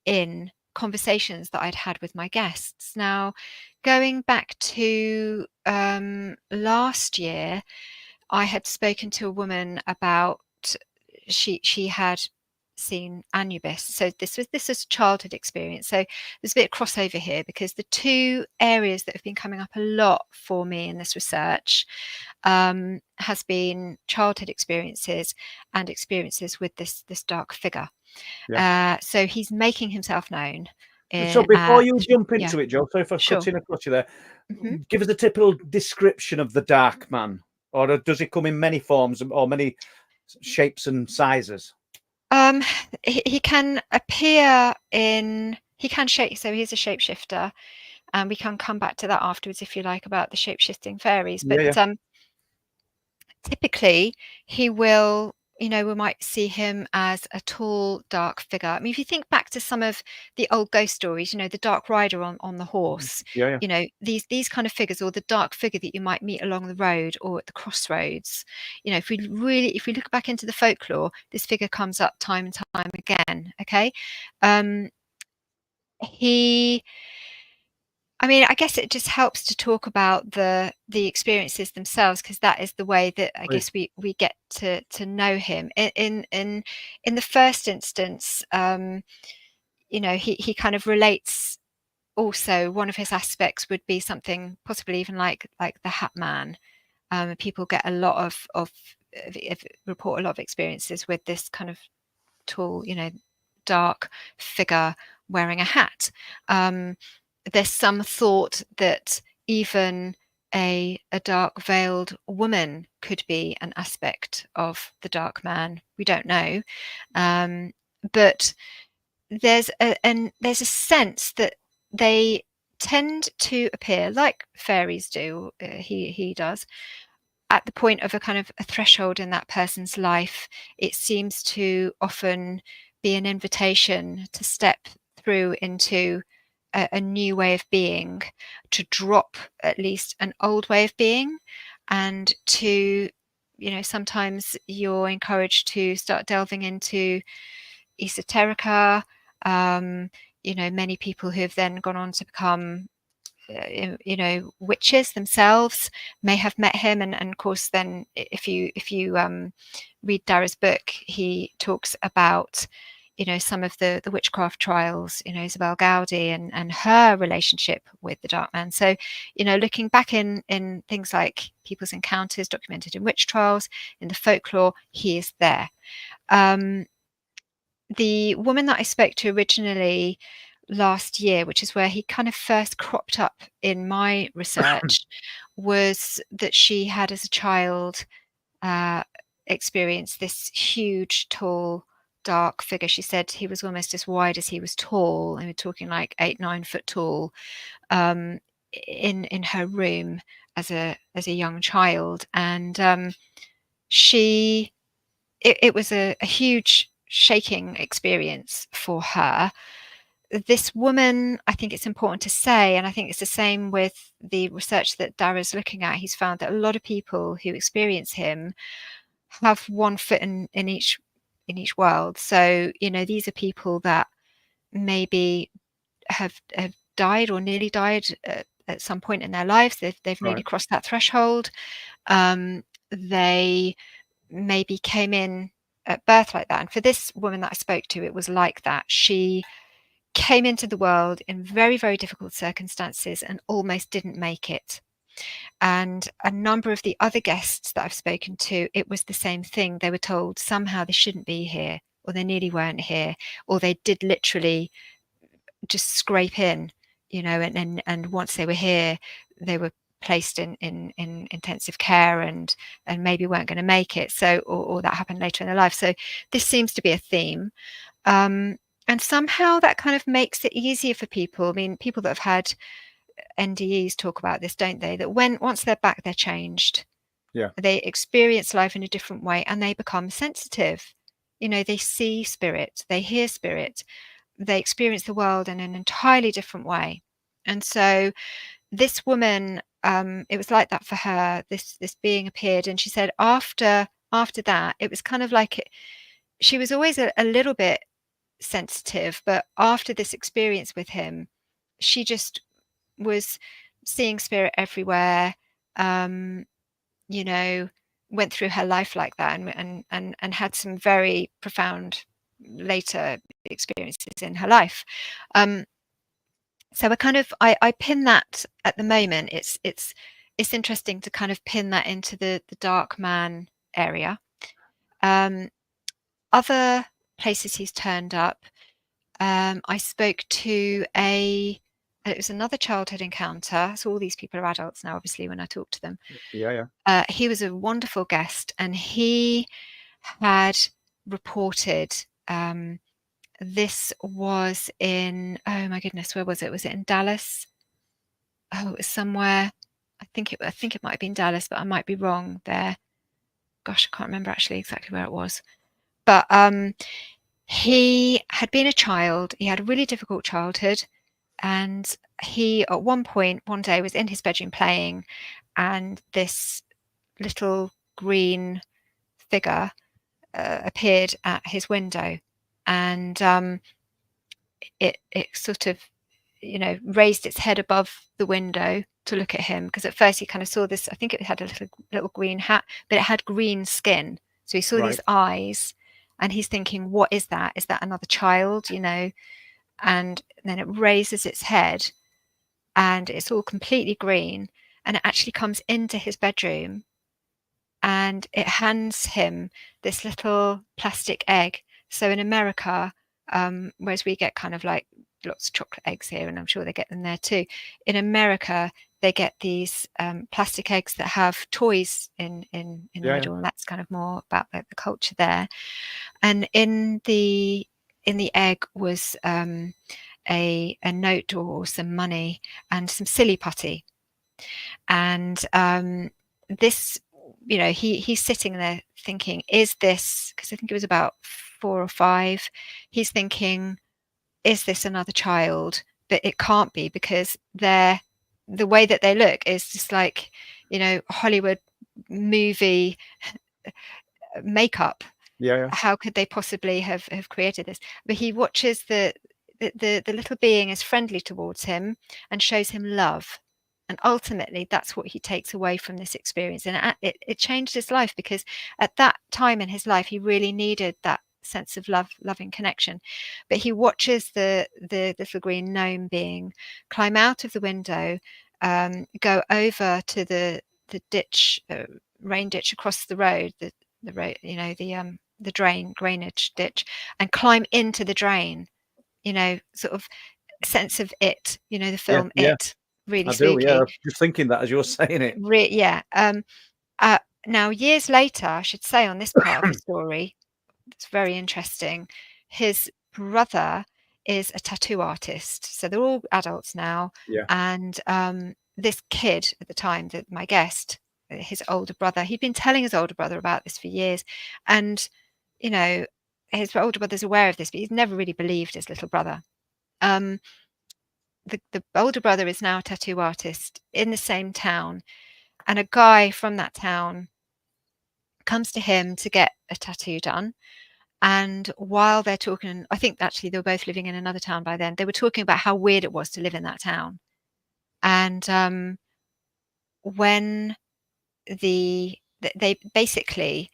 in conversations that I'd had with my guests. Now, going back to last year, I had spoken to a woman about she had seen Anubis. So this was childhood experience. So there's a bit of crossover here, because the two areas that have been coming up a lot for me in this research has been childhood experiences and experiences with this dark figure. So he's making himself known. So before you jump yeah, into it, Jo, sorry for sure. cutting across you there. Mhm. Give us a typical description of the Dark Man, or does it come in many forms or many shapes and sizes? He can appear in, he can shape, so he's a shapeshifter, and we can come back to that afterwards if you like, about the shape-shifting fairies. But Yeah. typically he will, we might see him as a tall, dark figure. I mean, if you think back to some of the old ghost stories, the dark rider on the horse, Yeah. these kind of figures, or the dark figure that you might meet along the road or at the crossroads. If we look back into the folklore, this figure comes up time and time again. Okay. I guess it just helps to talk about the experiences themselves, because that is the way that I guess we get to know him. In the first instance, he kind of relates. Also, one of his aspects would be something possibly even like the Hat Man. People get a lot of report a lot of experiences with this kind of tall, dark figure wearing a hat. There's some thought that even a dark veiled woman could be an aspect of the Dark Man. We don't know, but there's a sense that they tend to appear like fairies do. He does, at the point of a kind of a threshold in that person's life. It seems to often be an invitation to step through into a new way of being, to drop at least an old way of being, and to, sometimes you're encouraged to start delving into esoterica. Many people who have then gone on to become witches themselves may have met him, and of course then if you read Dara's book, he talks about some of the witchcraft trials, Isabel Gowdy and her relationship with the Dark Man. So looking back in things like people's encounters documented in witch trials, in the folklore, he is there. The woman that I spoke to originally last year, which is where he kind of first cropped up in my research, was that she had as a child experienced this huge, tall, dark figure. She said he was almost as wide as he was tall, and we're talking like 8-9 foot tall, in her room as a young child. And it was a huge shaking experience for her. This woman, I think it's important to say, and I think it's the same with the research that Dara's looking at, he's found that a lot of people who experience him have one foot in each world. So these are people that maybe have died or nearly died at some point in their lives. They've nearly crossed that threshold. They maybe came in at birth like that. And for this woman that I spoke to, it was like that. She came into the world in very, very difficult circumstances and almost didn't make it. And a number of the other guests that I've spoken to, it was the same thing. They were told somehow they shouldn't be here, or they nearly weren't here, or they did literally just scrape in, you know, and once they were here, they were placed in intensive care and maybe weren't going to make it. So, or that happened later in their life. So this seems to be a theme. And somehow that kind of makes it easier for people. I mean, people that have had NDEs talk about this, don't they? That once they're back, they're changed. Yeah. They experience life in a different way and they become sensitive. You know, they see spirit, they hear spirit, they experience the world in an entirely different way. And so this woman, it was like that for her. This being appeared, and she said after that, it was kind of like she was always a little bit sensitive, but after this experience with him, she just was seeing spirit everywhere. You know, went through her life like that, and had some very profound later experiences in her life. So I pin that at the moment. It's interesting to kind of pin that into the dark man area. Other places he's turned up. I spoke to it was another childhood encounter. So all these people are adults now, obviously, when I talk to them. Yeah. He was a wonderful guest, and he had reported, this was in, oh my goodness, where was it? Was it in Dallas? Oh, it was somewhere. I think it might have been Dallas, but I might be wrong there. Gosh, I can't remember actually exactly where it was. But he had been a child. He had a really difficult childhood, and he at one day was in his bedroom playing, and this little green figure appeared at his window, and it sort of, you know, raised its head above the window to look at him, because at first he kind of saw this, I think it had a little green hat, but it had green skin. So he saw these eyes, and he's thinking, what is that? Is that another child, you know? And then it raises its head, and it's all completely green, and it actually comes into his bedroom, and it hands him this little plastic egg. So in America, whereas we get kind of like lots of chocolate eggs here, and I'm sure they get them there too. In America, they get these plastic eggs that have toys in the middle, and that's kind of more about like the culture there. And in the egg was a note or some money and some silly putty. And this, you know, he's sitting there thinking, is this, because I think it was about 4 or 5, he's thinking, is this another child? But it can't be, because the way that they look is just like, you know, Hollywood movie makeup. How could they possibly have created this? But he watches the little being is friendly towards him and shows him love. And ultimately, that's what he takes away from this experience. And it changed his life, because at that time in his life, he really needed that sense of loving connection. But he watches the little green gnome being climb out of the window, go over to the ditch, rain ditch across the road, the road, you know, the drainage ditch, and climb into the drain. You know, sort of sense of It, you know, the film It. Really spooky. I was just thinking that as you were saying it. Now, years later, I should say, on this part of the story, it's very interesting. His brother is a tattoo artist, so they're all adults now. And this kid at the time, that my guest, his older brother, he'd been telling his older brother about this for years, and you know, his older brother's aware of this, but he's never really believed his little brother. The older brother is now a tattoo artist in the same town, and a guy from that town comes to him to get a tattoo done. And while they're talking, I think actually they were both living in another town by then, they were talking about how weird it was to live in that town. And when they basically,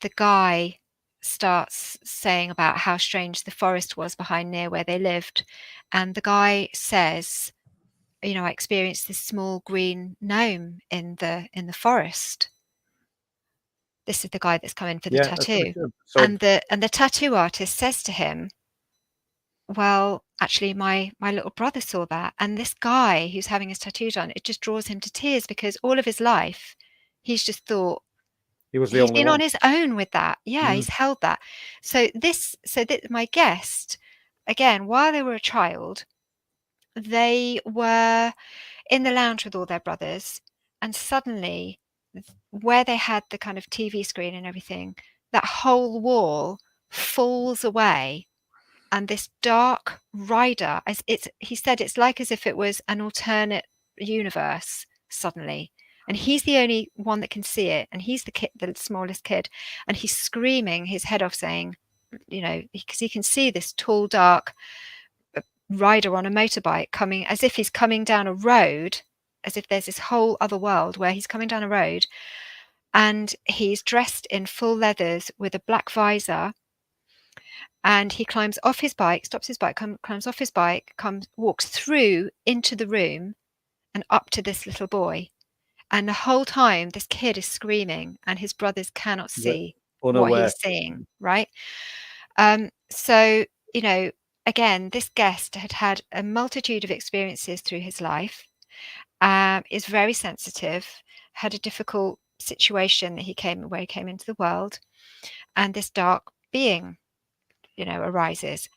the guy starts saying about how strange the forest was behind near where they lived, and the guy says, I experienced this small green gnome in the forest. This is the guy that's come in for the tattoo. So, and the tattoo artist says to him, well, actually, my little brother saw that. And this guy who's having his tattoo done, it just draws him to tears, because all of his life, he's just thought he was the he's only been one on his own with that. Yeah, he's held that. So my guest, again, while they were a child, they were in the lounge with all their brothers, and suddenly, where they had the kind of TV screen and everything, that whole wall falls away, and this dark rider, he said, it's like as if it was an alternate universe suddenly, and he's the only one that can see it, and he's the smallest kid, and he's screaming his head off, saying, because he can see this tall, dark rider on a motorbike coming, as if he's coming down a road, as if there's this whole other world where he's coming down a road, and he's dressed in full leathers with a black visor, and he climbs off his bike, stops his bike, climbs off his bike, walks through into the room and up to this little boy, and the whole time this kid is screaming, and his brothers cannot see what he's seeing, right? So again, this guest had a multitude of experiences through his life, is very sensitive, had a difficult situation where he came into the world, and this dark being, arises.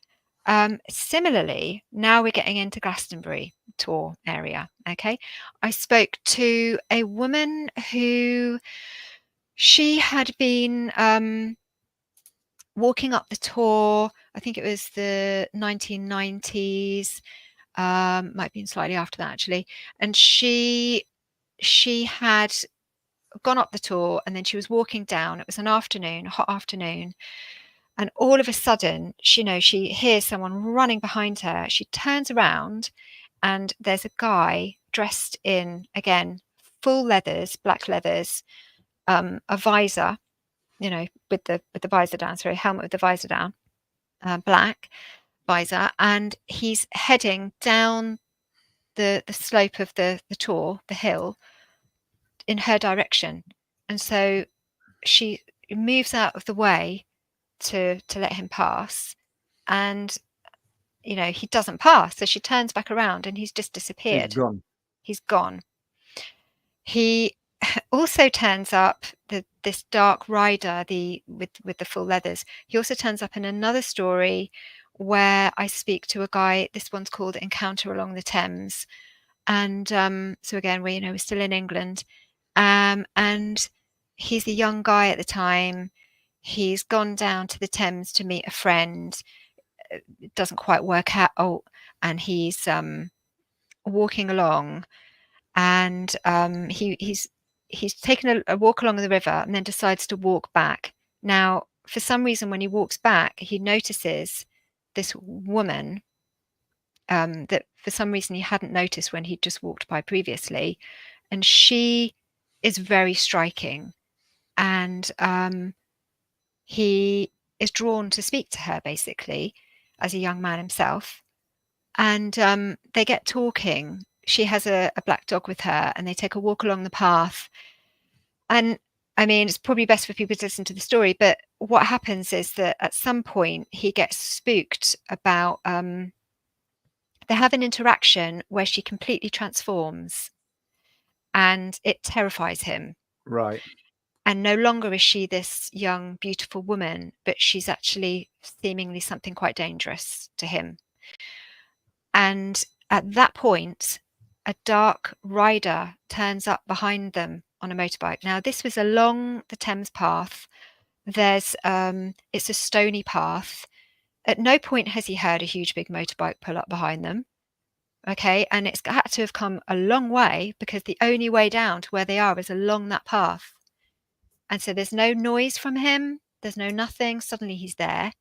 Similarly, now we're getting into Glastonbury tour area. Okay, I spoke to a woman who she had been walking up the tour. I think it was the 1990s, might have been slightly after that actually, and she had gone up the tour, and then she was walking down. It was an afternoon, a hot afternoon, and all of a sudden, she hears someone running behind her. She turns around, and there's a guy dressed in, again, full leathers, black leathers, a visor, with the visor down, sorry, helmet with the visor down, black visor, and he's heading down the slope of the tour, the hill, in her direction. And so she moves out of the way to let him pass, and he doesn't pass, so she turns back around, and he's just disappeared. He's gone. He also turns up, this dark rider, with the full leathers. He also turns up in another story where I speak to a guy. This one's called Encounter Along the Thames, and so again, we're still in England, and he's a young guy at the time. He's gone down to the Thames to meet a friend. It doesn't quite work out, and he's walking along, and he's taken a walk along the river, and then decides to walk back. Now, for some reason, when he walks back, he notices this woman that for some reason he hadn't noticed when he'd just walked by previously, and she is very striking, and he is drawn to speak to her, basically, as a young man himself, and they get talking. She has a black dog with her, and they take a walk along the path. And I mean, it's probably best for people to listen to the story, but what happens is that at some point he gets spooked about, they have an interaction where she completely transforms, and it terrifies him. Right. And no longer is she this young, beautiful woman, but she's actually seemingly something quite dangerous to him. And at that point, a dark rider turns up behind them on a motorbike. Now, this was along the Thames path. There's it's a stony path. At no point has he heard a huge big motorbike pull up behind them. Okay, and it's had to have come a long way, because the only way down to where they are is along that path. And so there's no noise from him. There's no nothing. Suddenly he's there.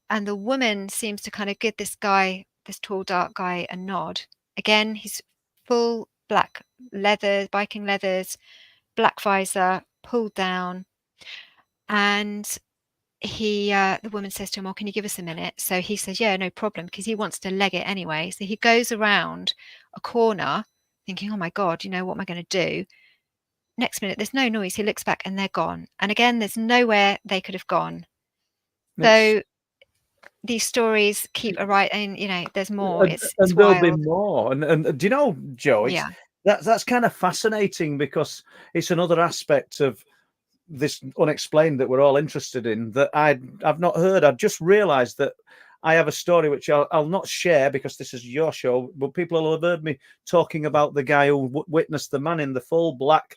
And the woman seems to kind of give this guy, this tall, dark guy, a nod. Again, he's full black leather, biking leathers, black visor, pulled down. And the woman says to him, "Oh, can you give us a minute?" So he says, "Yeah, no problem," because he wants to leg it anyway. So he goes around a corner thinking, oh my God, what am I going to do? Next minute, there's no noise. He looks back and they're gone. And again, there's nowhere they could have gone. So these stories keep and there's more. It's there'll be wild. more. And do you know, Jo, that's kind of fascinating, because it's another aspect of this unexplained that we're all interested in that I've not heard. I've just realized that I have a story which I'll not share because this is your show, but people will have heard me talking about the guy who witnessed the man in the full black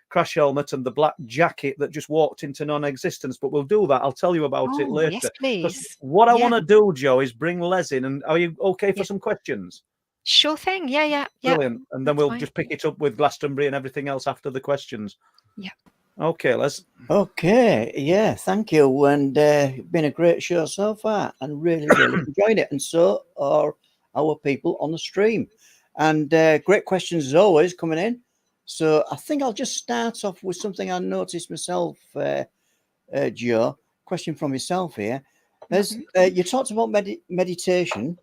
crash helmet and the black jacket that just walked into non-existence. But we'll do that. I'll tell you about it later. Yes, please. What I want to do, Jo, is bring Les in. And are you okay for some questions? Sure thing. Yeah. Brilliant. And then we'll just pick it up with Glastonbury and everything else after the questions. Yeah. Okay, Les. Okay, yeah, thank you. And been a great show so far, and really, really enjoyed it. And so are our people on the stream. And great questions as always coming in. So I think I'll just start off with something I noticed myself, Jo. Question from yourself here. As you talked about meditation,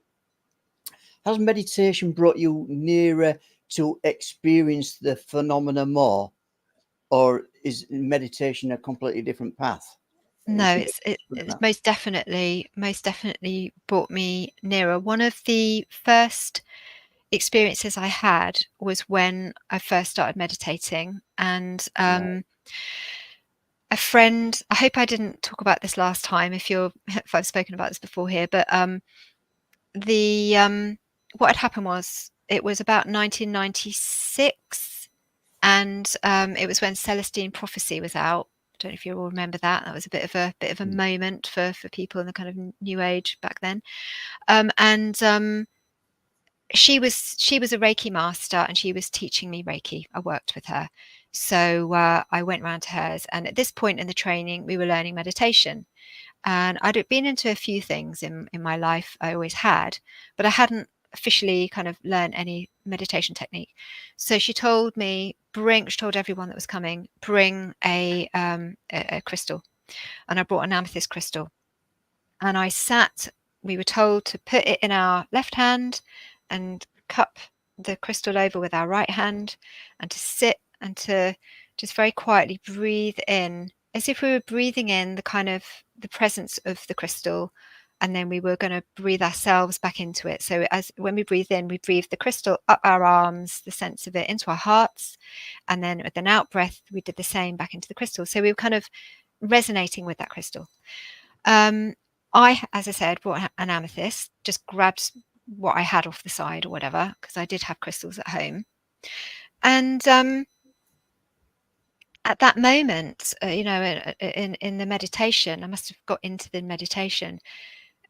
has meditation brought you nearer to experience the phenomena more? Or is meditation a completely different path? No, it's most definitely brought me nearer. One of the first experiences I had was when I first started meditating, and a friend, I hope I didn't talk about this last time if I've spoken about this before here, but what had happened was, it was about 1996, and it was when Celestine Prophecy was out. I don't know if you all remember that. That was a bit of a moment for people in the kind of new age back then. She was a Reiki master, and she was teaching me Reiki. I worked with her. So I went round to hers, and at this point in the training, we were learning meditation. And I'd been into a few things in my life, I always had, but I hadn't officially kind of learned any meditation technique. So she told everyone that was coming, bring a crystal. And I brought an amethyst crystal. And we were told to put it in our left hand and cup the crystal over with our right hand, and to sit and to just very quietly breathe in, as if we were breathing in the presence of the crystal, and then we were going to breathe ourselves back into it. So when we breathe in, we breathe the crystal up our arms, the sense of it, into our hearts, and then with an out breath, we did the same back into the crystal. So we were kind of resonating with that crystal. I, as I said, brought an amethyst, just grabbed what I had off the side or whatever, because I did have crystals at home. And at that moment, in the meditation, I must have got into the meditation.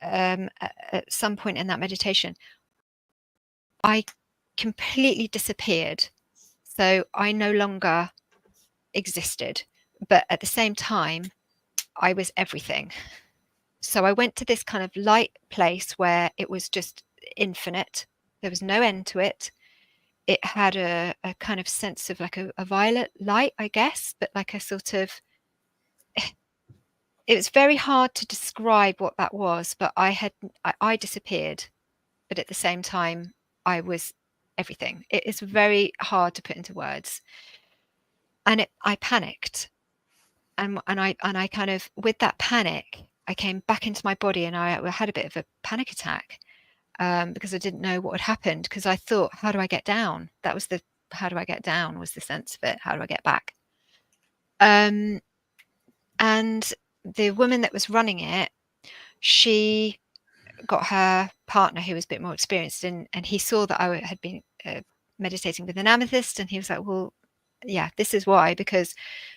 At some point in that meditation, I completely disappeared. So I no longer existed, but at the same time, I was everything. So I went to this kind of light place where it was just infinite. There was no end to it. It had a kind of sense of like a violet light, I guess, but like a sort of, it was very hard to describe what that was, but I disappeared, but at the same time, I was everything. It is very hard to put into words. And I panicked. And I kind of, with that panic, I came back into my body, and I had a bit of a panic attack. Because I didn't know what had happened, because I thought, how do I get down? That was how do I get down was the sense of it. How do I get back? And the woman that was running it, she got her partner, who was a bit more experienced, and he saw that I had been meditating with an amethyst, and he was like, well, yeah, this is why, because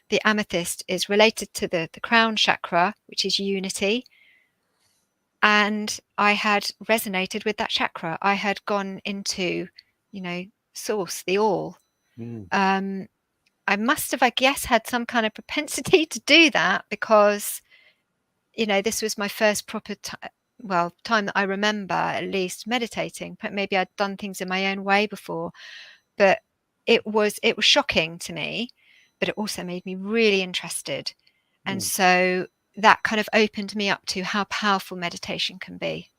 the amethyst is related to the crown chakra, which is unity. And I had resonated with that chakra. I had gone into, source, the all. I must have, I guess, had some kind of propensity to do that, because, this was my first proper time that I remember, at least, meditating. But maybe I'd done things in my own way before. But it was shocking to me, but it also made me really interested. And so that kind of opened me up to how powerful meditation can be.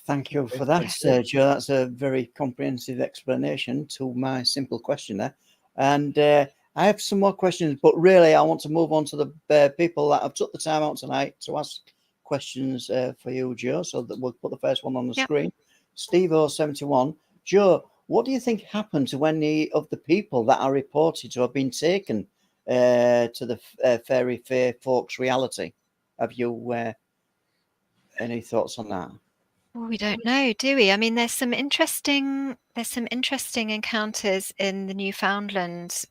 Thank you for that, Jo. That's a very comprehensive explanation to my simple question there. And I have some more questions, but really I want to move on to the people that have took the time out tonight to ask questions for you, Jo. So that we'll put the first one on the screen. Steve071. Jo, what do you think happened to any of the people that are reported to have been taken to the fairy fair folks reality? Have you any thoughts on that? Well, we don't know, do we? I mean, there's some interesting encounters in the Newfoundland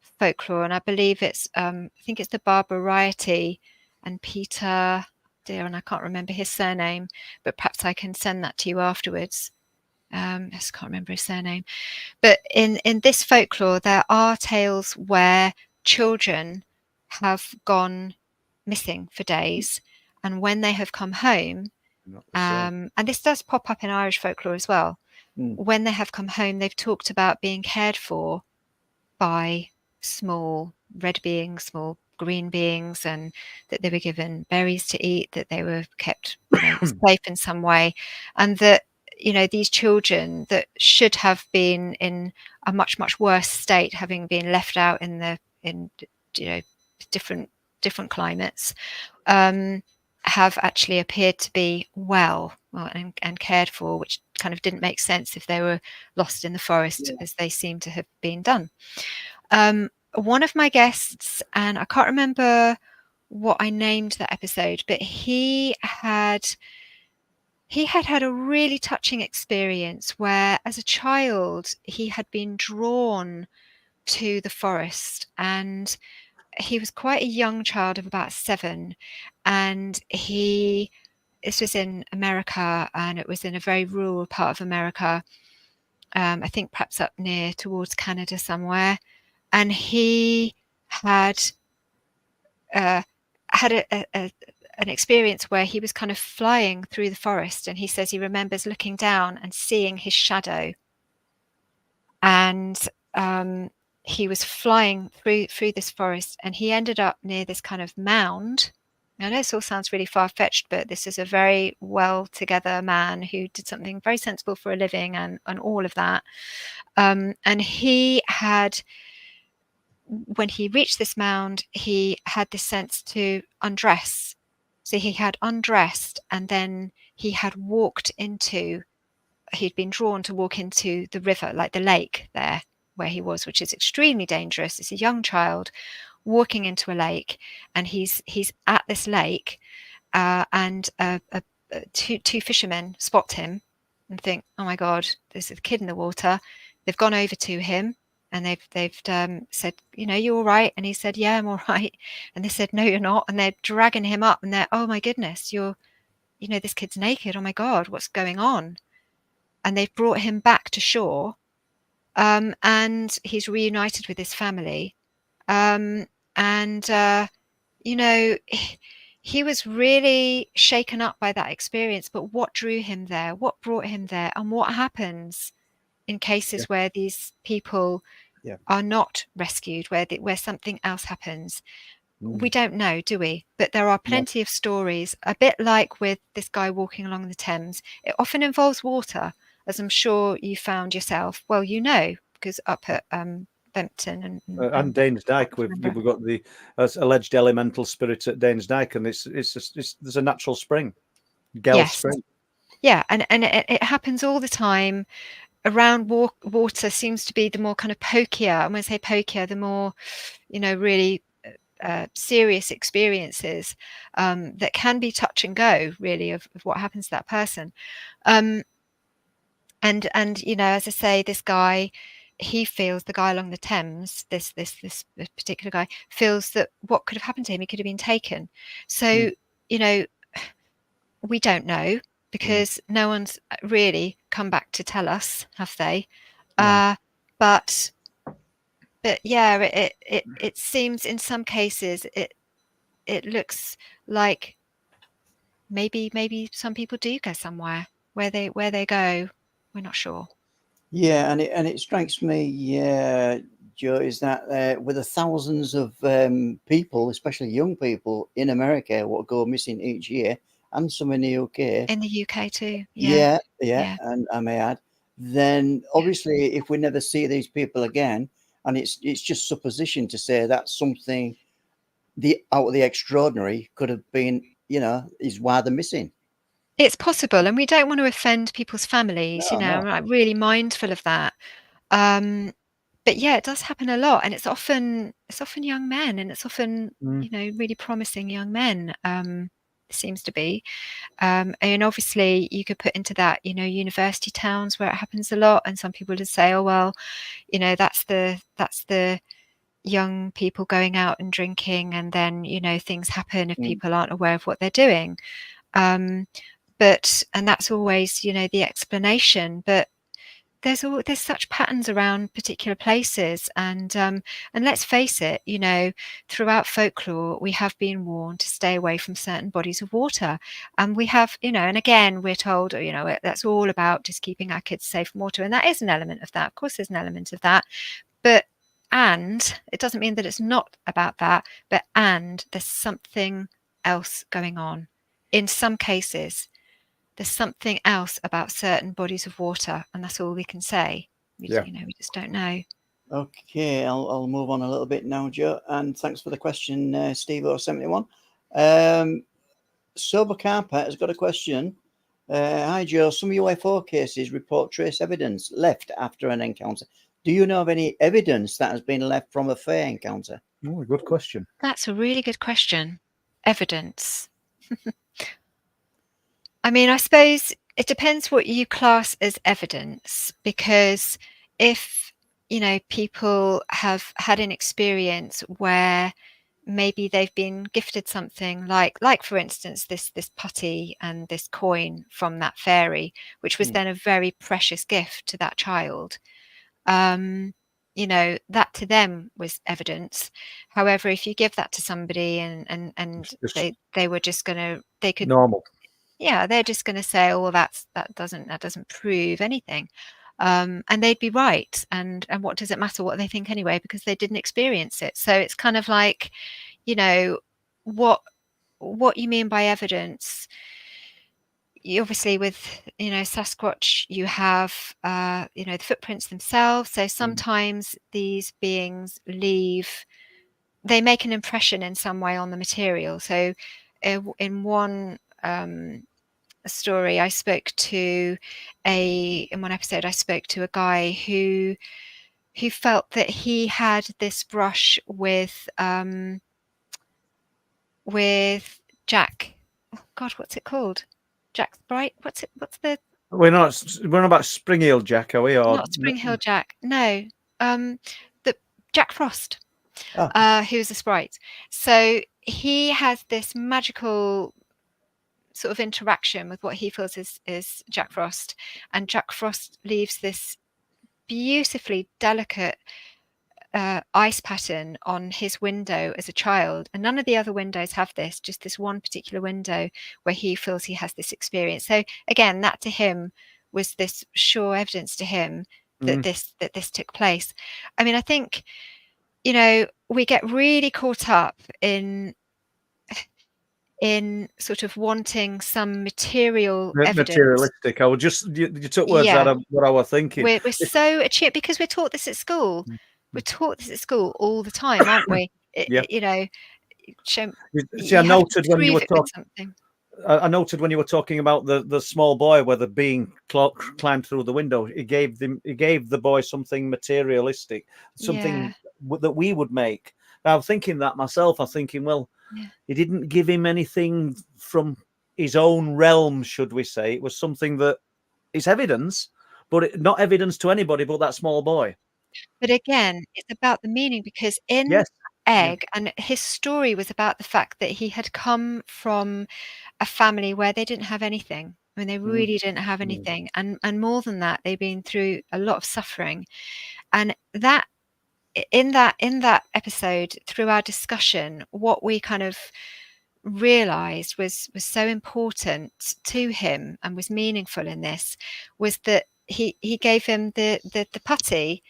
folklore, and I believe it's I think it's the Barbara Riety and Peter, dear, and I can't remember his surname, but perhaps I can send that to you afterwards. I just can't remember his surname. But in this folklore, there are tales where children have gone missing for days, and when they have come home, and this does pop up in Irish folklore as well. When they have come home, they've talked about being cared for by small red beings, small green beings, and that they were given berries to eat, that they were kept safe in some way, and that these children that should have been in a much worse state, having been left out in different climates, have actually appeared to be well and cared for, which kind of didn't make sense if they were lost in the forest, as they seem to have been done. One of my guests, and I can't remember what I named that episode, but he had a really touching experience where, as a child, he had been drawn to the forest, and he was quite a young child of about 7, and this was in America, and it was in a very rural part of America. I think perhaps up near towards Canada somewhere, and he had an experience where he was kind of flying through the forest, and he says he remembers looking down and seeing his shadow, and he was flying through this forest, and he ended up near this kind of mound. I know this all sounds really far-fetched, but this is a very well together man who did something very sensible for a living and all of that. And he had, when he reached this mound, he had this sense to undress. So he had undressed, and then he had he'd been drawn to walk into the river, like the lake there where he was, which is extremely dangerous. It's a young child walking into a lake, and he's at this lake, and two fishermen spot him and think, oh my God, there's a kid in the water. They've gone over to him, and they've said, you all right? And he said, yeah, I'm all right. And they said, no, you're not. And they're dragging him up, and they're, oh my goodness, this kid's naked. Oh my God, what's going on? And they've brought him back to shore, and he's reunited with his family. He was really shaken up by that experience. But what drew him there? What brought him there? And what happens in cases where these people are not rescued, where something else happens? We don't know, do we? But there are plenty of stories, a bit like with this guy walking along the Thames. It often involves water, as I'm sure you found yourself. Well, because up at Bempton and Danes Dyke, we've got the alleged elemental spirit at Danes Dyke, and there's a natural spring, spring. Yeah, and it happens all the time. Around water seems to be the more kind of pokier. I'm going to say pokier, the more really serious experiences that can be touch and go, really, of what happens to that person. And as I say, this guy, he feels, the guy along the Thames, this particular guy feels that what could have happened to him, he could have been taken. So we don't know, because no one's really come back to tell us, have they? But yeah, it seems in some cases it looks like maybe some people do go somewhere. Where they go, we're not sure. Yeah, and it strikes me, Jo, is that with the thousands of people, especially young people in America, what go missing each year, and some in the UK. In the UK too. Yeah, Yeah. and I may add, then obviously if we never see these people again, and it's just supposition to say that something out of the extraordinary could have been, is why they're missing. It's possible, and we don't want to offend people's families, No, no. I'm like really mindful of that. But yeah, it does happen a lot, and it's often young men, and it's often really promising young men. Seems to be, and obviously you could put into that, university towns where it happens a lot, and some people just say, oh well, that's the young people going out and drinking, and then things happen if people aren't aware of what they're doing. And that's always the explanation, but there's such patterns around particular places, and let's face it, throughout folklore we have been warned to stay away from certain bodies of water, and we have, and again we're told, that's all about just keeping our kids safe from water, and that is an element of that. Of course there's an element of that, and it doesn't mean that it's not about that, and there's something else going on. In some cases there's something else about certain bodies of water, and that's all we can say. We just don't know. Okay, I'll move on a little bit now, Jo, and thanks for the question, Steve 071. Sober Carpet has got a question. Hi, Jo. Some UFO cases report trace evidence left after an encounter. Do you know of any evidence that has been left from a fair encounter? Oh, good question. That's a really good question. Evidence. I mean, I suppose it depends what you class as evidence, because if, people have had an experience where maybe they've been gifted something like for instance, this putty and this coin from that fairy, which was then a very precious gift to that child. That to them was evidence. However, if you give that to somebody and they were just they could normal. Yeah, they're just going to say, oh, well, that doesn't prove anything, and they'd be right. And what does it matter what they think anyway, because they didn't experience it? So it's kind of like, what you mean by evidence. You obviously, with Sasquatch, you have the footprints themselves. So sometimes these beings they make an impression in some way on the material. So in one story, I spoke to in one episode, I spoke to a guy who felt that he had this brush with Jack. Oh God, what's it called? Jack Bright. What's the? We're not about Spring Hill Jack, are we? Or not Spring Hill Jack. No, the Jack Frost. Who was a sprite. So he has this magical sort of interaction with what he feels is Jack Frost, and Jack Frost leaves this beautifully delicate ice pattern on his window as a child, and none of the other windows have this, just this one particular window where he feels he has this experience. So again, that to him was this sure evidence to him that this took place. I mean, I think we get really caught up in sort of wanting some materialistic. I would just you took words out of what I was thinking. We're so attuned because we're taught this at school. We're taught this at school all the time, aren't we? See, I noted when you were talking. I noted when you were talking about the small boy where the being climbed through the window. It gave the boy something materialistic, something that we would make. Now, I'm thinking that myself. I'm thinking, well, he didn't give him anything from his own realm, should we say? It was something that is evidence, but not evidence to anybody but that small boy. But again, it's about the meaning, because in Egg, and his story was about the fact that he had come from a family where they didn't have anything. I mean, they really didn't have anything, and more than that, they've been through a lot of suffering, and that in that episode, through our discussion, what we kind of realized was so important to him and was meaningful in this was that he gave him the putty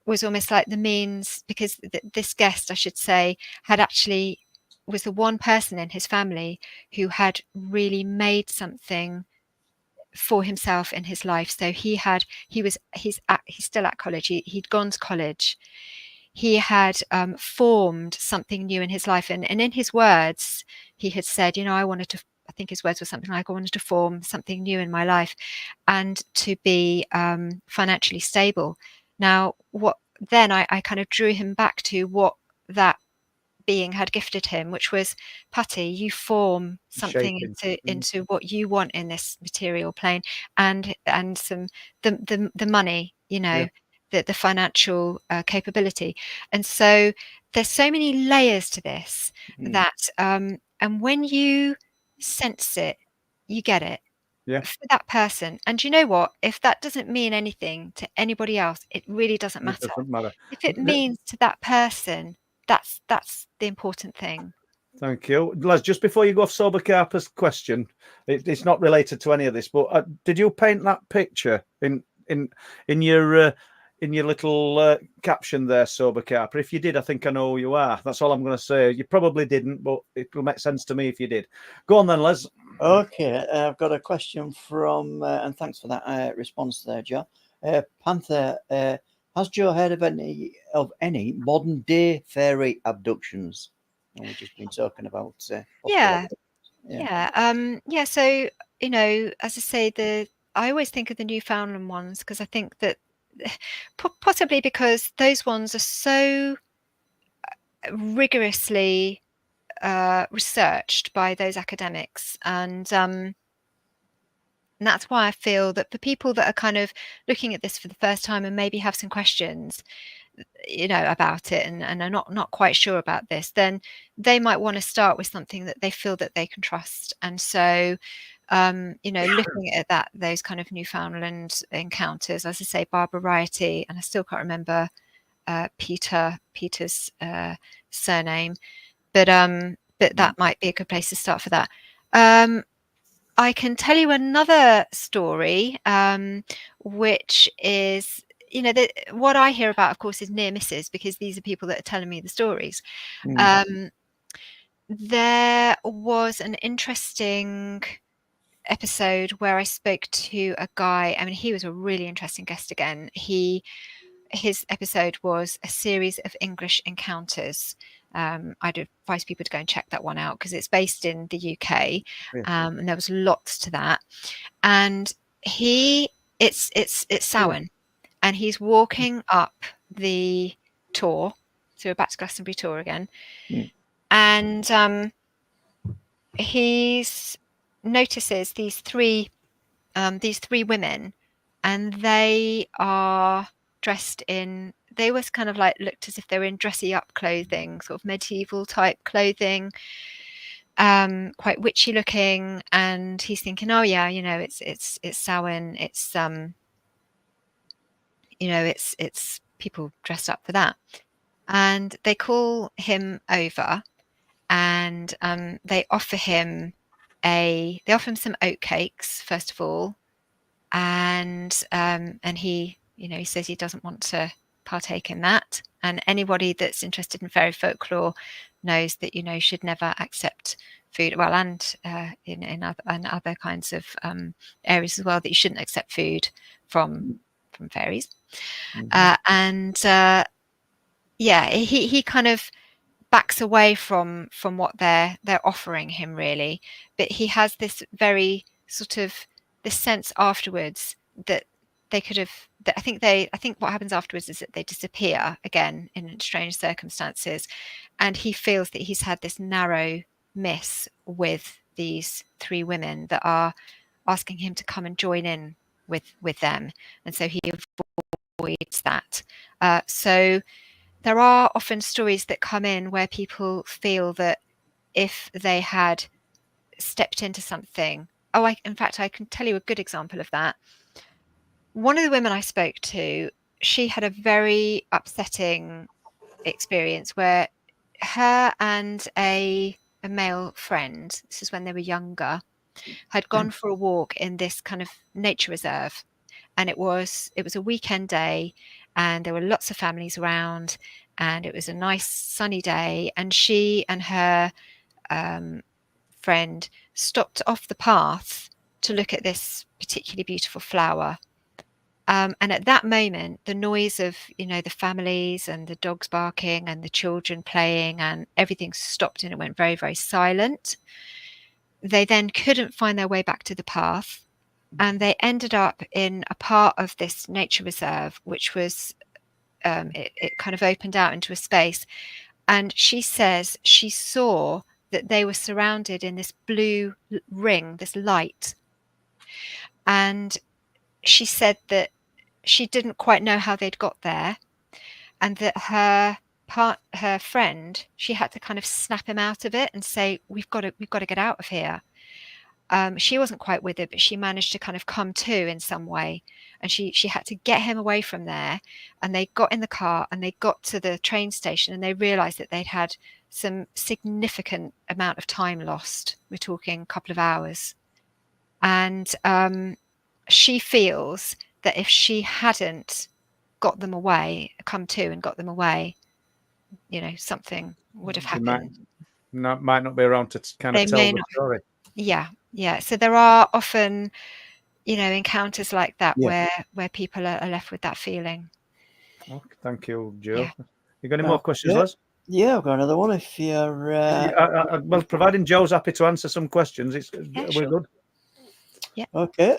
was almost like the means, because this guest, I should say, had actually was the one person in his family who had really made something for himself in his life. So he's still at college. He'd gone to college. He had formed something new in his life, and in his words, he had said, I think his words were something like, I wanted to form something new in my life and to be financially stable. Now, I kind of drew him back to what that being had gifted him, which was, Patty, you form something into what you want in this material plane, and some the money, the financial capability. And so there's so many layers to this that and when you sense it, you get it for that person. And you know what, if that doesn't mean anything to anybody else, it really doesn't matter. It doesn't matter. If it means to that person, that's the important thing. Thank you, Les. Just before you go off Sober Carper's question, it's not related to any of this, but did you paint that picture in your little caption there, Sober Carper? If you did, I think I know who you are. That's all I'm going to say. You probably didn't, but it will make sense to me if you did. Go on then, Les. Okay, I've got a question from, and thanks for that response there, Jo. Panther, has Jo heard of any modern day fairy abductions? And we've just been talking about. So, as I say, I always think of the Newfoundland ones because I think that possibly because those ones are so rigorously researched by those academics, and that's why I feel that for people that are kind of looking at this for the first time and maybe have some questions, about it and are not quite sure about this, then they might want to start with something that they feel that they can trust. And so looking at those kind of Newfoundland encounters, as I say, Barbara Riety, and I still can't remember Peter's surname, but that might be a good place to start for that. I can tell you another story, which is, what I hear about, of course, is near misses, because these are people that are telling me the stories. There was an interesting episode where I spoke to a guy. I mean, he was a really interesting guest again. His episode was a series of English encounters. I'd advise people to go and check that one out because it's based in the UK, and there was lots to that. And it's Samhain, and he's walking up the tour, so we're back to Glastonbury tour again, and he notices these three women, and they are dressed in, they was kind of like looked as if they were in dressy up clothing, sort of medieval type clothing, quite witchy looking. And he's thinking, oh yeah, it's Samhain, it's people dressed up for that. And they call him over, and they offer him some oatcakes first of all, and he he says he doesn't want to partake in that. And anybody that's interested in fairy folklore knows that should never accept food, well, and in other kinds of areas as well, that you shouldn't accept food from fairies. He kind of backs away from what they're offering him, really. But he has this very sort of this sense afterwards that they could have, I think what happens afterwards is that they disappear again in strange circumstances, and he feels that he's had this narrow miss with these three women that are asking him to come and join in with them, and so he avoids that. So there are often stories that come in where people feel that if they had stepped into something, in fact, I can tell you a good example of that. One of the women I spoke to, she had a very upsetting experience where her and a male friend, this is when they were younger, had gone for a walk in this kind of nature reserve. And it was a weekend day, and there were lots of families around, and it was a nice sunny day, and she and her friend stopped off the path to look at this particularly beautiful flower. And at that moment, the noise of, the families and the dogs barking and the children playing and everything stopped, and it went very, very silent. They then couldn't find their way back to the path, and they ended up in a part of this nature reserve, which was, it kind of opened out into a space. And she says she saw that they were surrounded in this blue ring, this light. And she said that she didn't quite know how they'd got there, and that her friend, she had to kind of snap him out of it and say, we've got to get out of here. She wasn't quite with it, but she managed to kind of come to in some way, and she had to get him away from there. And they got in the car and they got to the train station, and they realized that they'd had some significant amount of time lost. We're talking a couple of hours. And she feels that if she hadn't got them away, come to and got them away, something would have happened. Might not be around to kind of tell the story. Yeah. So there are often, encounters like that where people are left with that feeling. Okay, thank you, Jo. Yeah. You got any more questions, Les? Yeah, I've got another one. If you're well, providing Jo's happy to answer some questions, we're sure. good. Yeah. Okay.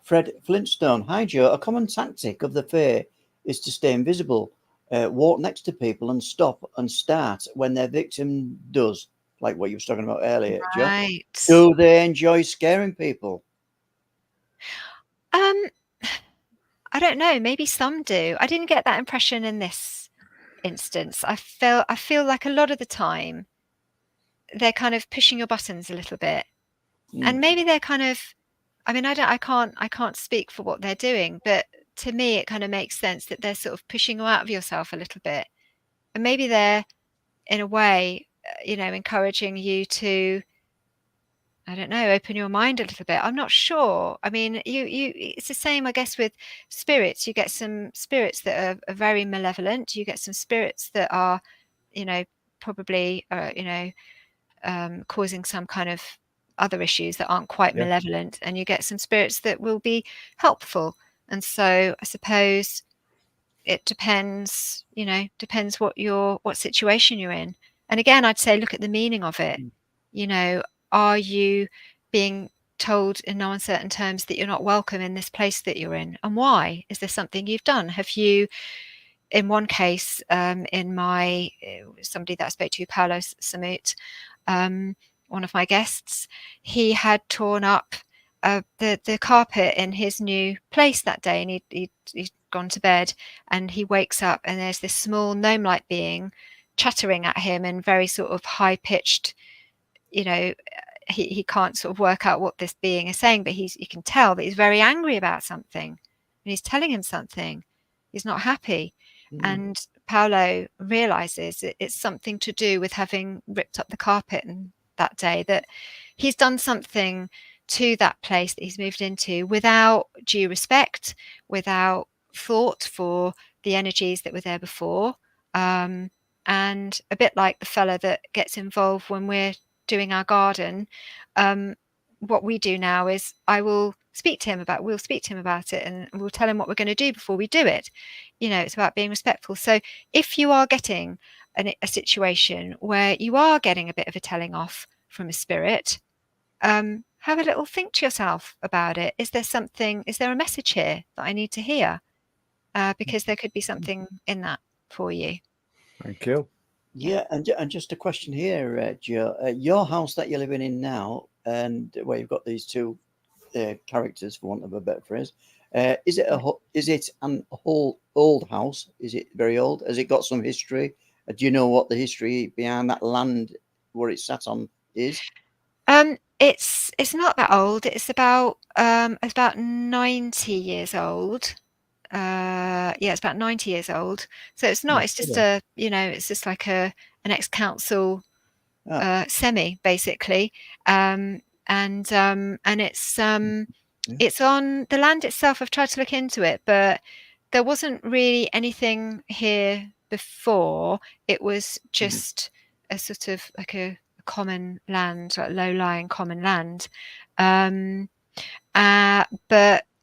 Fred Flintstone. Hi, Jo. A common tactic of the fae is to stay invisible, walk next to people and stop and start when their victim does, like what you were talking about earlier, Right. Jo. Do they enjoy scaring people? I don't know. Maybe some do. I didn't get that impression in this instance. I feel like a lot of the time they're kind of pushing your buttons a little bit, and maybe they're kind of. I mean, I can't speak for what they're doing, but to me, it kind of makes sense that they're sort of pushing you out of yourself a little bit, and maybe they're, in a way, encouraging you to, I don't know, open your mind a little bit. I'm not sure. I mean, it's the same, I guess, with spirits. You get some spirits that are very malevolent. You get some spirits that are, probably, causing some kind of other issues that aren't quite malevolent. And you get some spirits that will be helpful. And so I suppose it depends, what situation you're in. And again, I'd say, look at the meaning of it. Are you being told in no uncertain terms that you're not welcome in this place that you're in? And why? Is there something you've done? Have you, in one case, in my, somebody that I spoke to, Paolo Samut, one of my guests, he had torn up the carpet in his new place that day, and he'd gone to bed, and he wakes up and there's this small gnome-like being chattering at him in very sort of high-pitched, he can't sort of work out what this being is saying, but you can tell that he's very angry about something, and he's telling him something. He's not happy. And Paolo realizes it's something to do with having ripped up the carpet that day, that he's done something to that place that he's moved into without due respect, without thought for the energies that were there before. And a bit like the fella that gets involved when we're doing our garden, what we do now is we'll speak to him about it, and we'll tell him what we're going to do before we do it. It's about being respectful. So if you are getting a situation where you are getting a bit of a telling off from a spirit, have a little think to yourself about it. Is there a message here that I need to hear? Because there could be something in that for you. Thank you. Yeah, and just a question here, Jo. Your house that you're living in now, and where you've got these two characters, for want of a better phrase, is it an old house? Is it very old? Has it got some history? Do you know what the history behind that land where it's sat on is? It's not that old. It's about 90 years old. It's about 90 years old. So it's not. It's just it's just like an ex-council semi, basically. And it's on the land itself. I've tried to look into it, but there wasn't really anything here before. It was just a sort of like a common land, like low-lying common land. But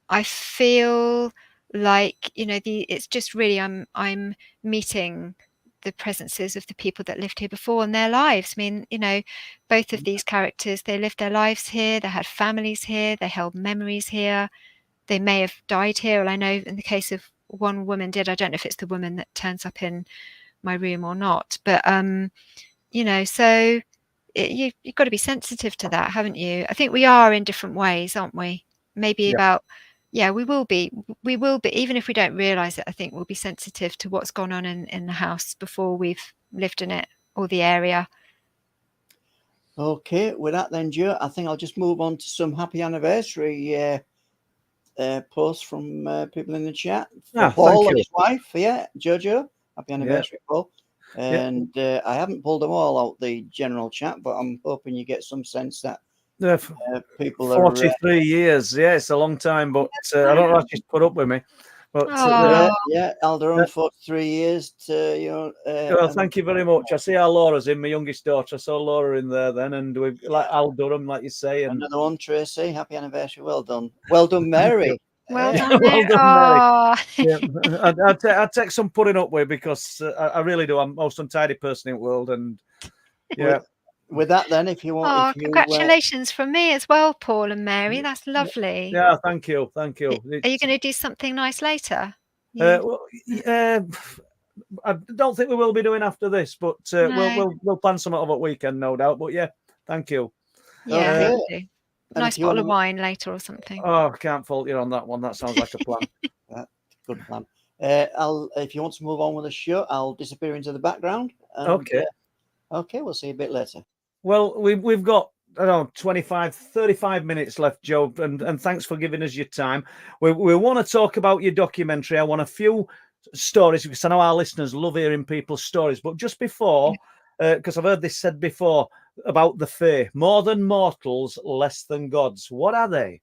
I feel like, you know, it's just really I'm meeting the presences of the people that lived here before and their lives. I mean, you know, both of these characters, they lived their lives here, they had families here, they held memories here. They may have died here. Well, I know in the case of one woman did. I don't know if it's the woman that turns up in my room or not, but you know, so you've got to be sensitive to that, haven't you? I think we are in different ways, aren't we? Maybe about, yeah, we will be, even if we don't realize it. I think we'll be sensitive to what's gone on in the house before we've lived in it or the area. Okay, with that then, Jo, I think I'll just move on to some happy anniversary posts from people in the chat. For Paul and his wife, Jojo, happy anniversary, Paul. And I haven't pulled them all out the general chat, but I'm hoping you get some sense that people 43 years. Yeah, it's a long time, but I don't know if she's put up with me. But Alderon, 43 years to, you know. Well, thank you very much. I see our Laura's in, my youngest daughter. I saw Laura in there then, and we've like Al Durham, like you say. And another one, Tracy. Happy anniversary. Well done. Well done, Mary. Well done, Mary. Well done, Mary. Yeah, I'd take some putting up with, because I really do. I'm the most untidy person in the world. And yeah. With that, then, if you want, congratulations from me as well, Paul and Mary. That's lovely. Yeah, thank you, thank you. Are you going to do something nice later? Well, I don't think we will be doing after this, but we'll plan something over the weekend, no doubt. But yeah, thank you. Yeah, nice bottle of wine later or something. Oh, I can't fault you on that one. That sounds like a plan. Good plan. If you want to move on with the show, I'll disappear into the background. And, okay, we'll see you a bit later. Well, we've got, I don't know, 25, 35 minutes left, Jo, and thanks for giving us your time. We want to talk about your documentary. I want a few stories, because I know our listeners love hearing people's stories. But just before, because I've heard this said before about the Fae, more than mortals, less than gods. What are they?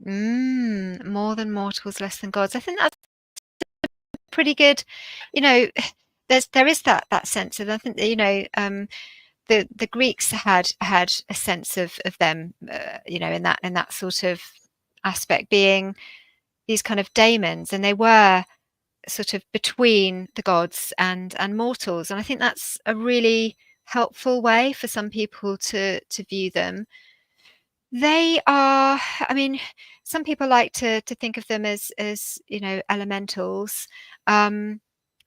More than mortals, less than gods. I think that's pretty good. You know, there is that sense of, I think, you know, the Greeks had a sense of them, you know, in that sort of aspect, being these kind of daemons, and they were sort of between the gods and mortals. And I think that's a really helpful way for some people to view them. They are, I mean, some people like to think of them as you know, elementals, but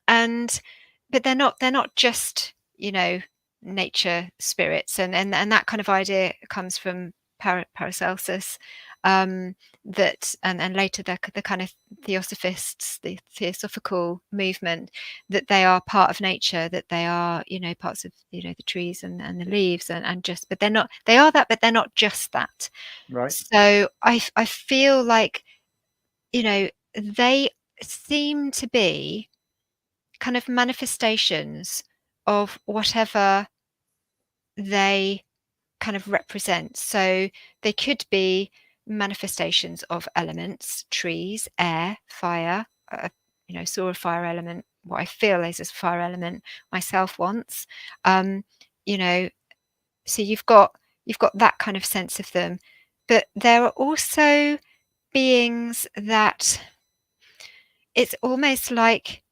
they're not just, you know, nature spirits, and that kind of idea comes from Paracelsus, that and later the kind of theosophists, the theosophical movement, that they are part of nature, that they are, you know, parts of, you know, the trees and the leaves, and just, but they're not, they are that, but they're not just that. Right. So I feel like, you know, they seem to be kind of manifestations of whatever they kind of represent. So they could be manifestations of elements, trees, air, fire. You know, saw a fire element, what I feel is a fire element myself once. You know, so you've got that kind of sense of them. But there are also beings that it's almost like,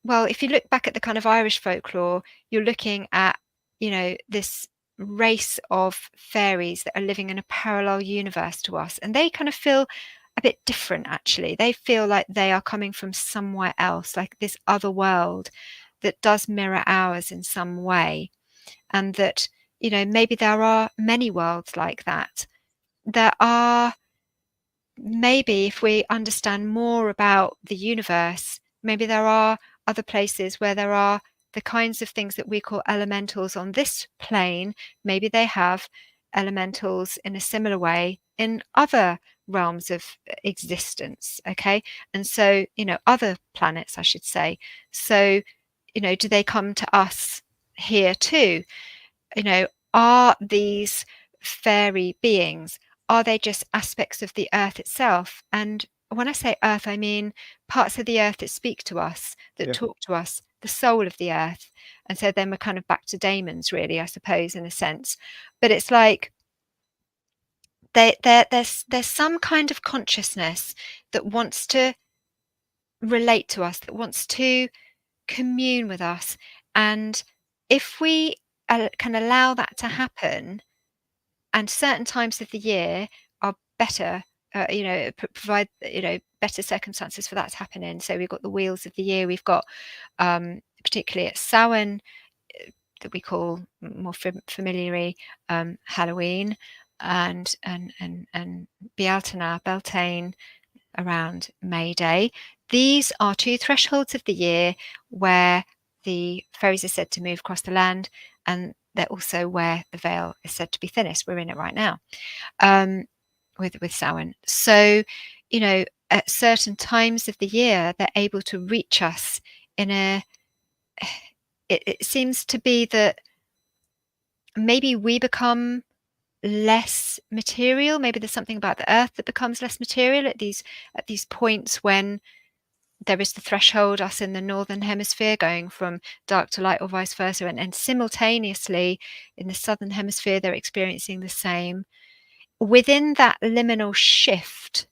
well, if you look back at the kind of Irish folklore, you're looking at, you know, this race of fairies that are living in a parallel universe to us, and they kind of feel a bit different. Actually, they feel like they are coming from somewhere else, like this other world that does mirror ours in some way, and that, you know, maybe there are many worlds like that. There are, maybe if we understand more about the universe, maybe there are other places where there are the kinds of things that we call elementals on this plane. Maybe they have elementals in a similar way in other realms of existence. Okay. And so, you know, other planets, I should say. So, you know, do they come to us here too? You know, are these fairy beings, are they just aspects of the earth itself? And when I say earth, I mean parts of the earth that speak to us, that talk to us, the soul of the earth. And so then we're kind of back to daemons, really, I suppose, in a sense. But it's like there's some kind of consciousness that wants to relate to us, that wants to commune with us. And if we can allow that to happen, and certain times of the year are better, provide better circumstances for that to happen in. So we've got the wheels of the year. We've got particularly at Samhain, that we call more familiarly Halloween, and Beltane around May Day. These are two thresholds of the year where the fairies are said to move across the land, and they're also where the veil is said to be thinnest. We're in it right now with Samhain. So, at certain times of the year, they're able to reach us in a... It seems to be that maybe we become less material. Maybe there's something about the earth that becomes less material at these points when there is the threshold, us in the northern hemisphere going from dark to light, or vice versa, and simultaneously in the southern hemisphere they're experiencing the same. Within that liminal shift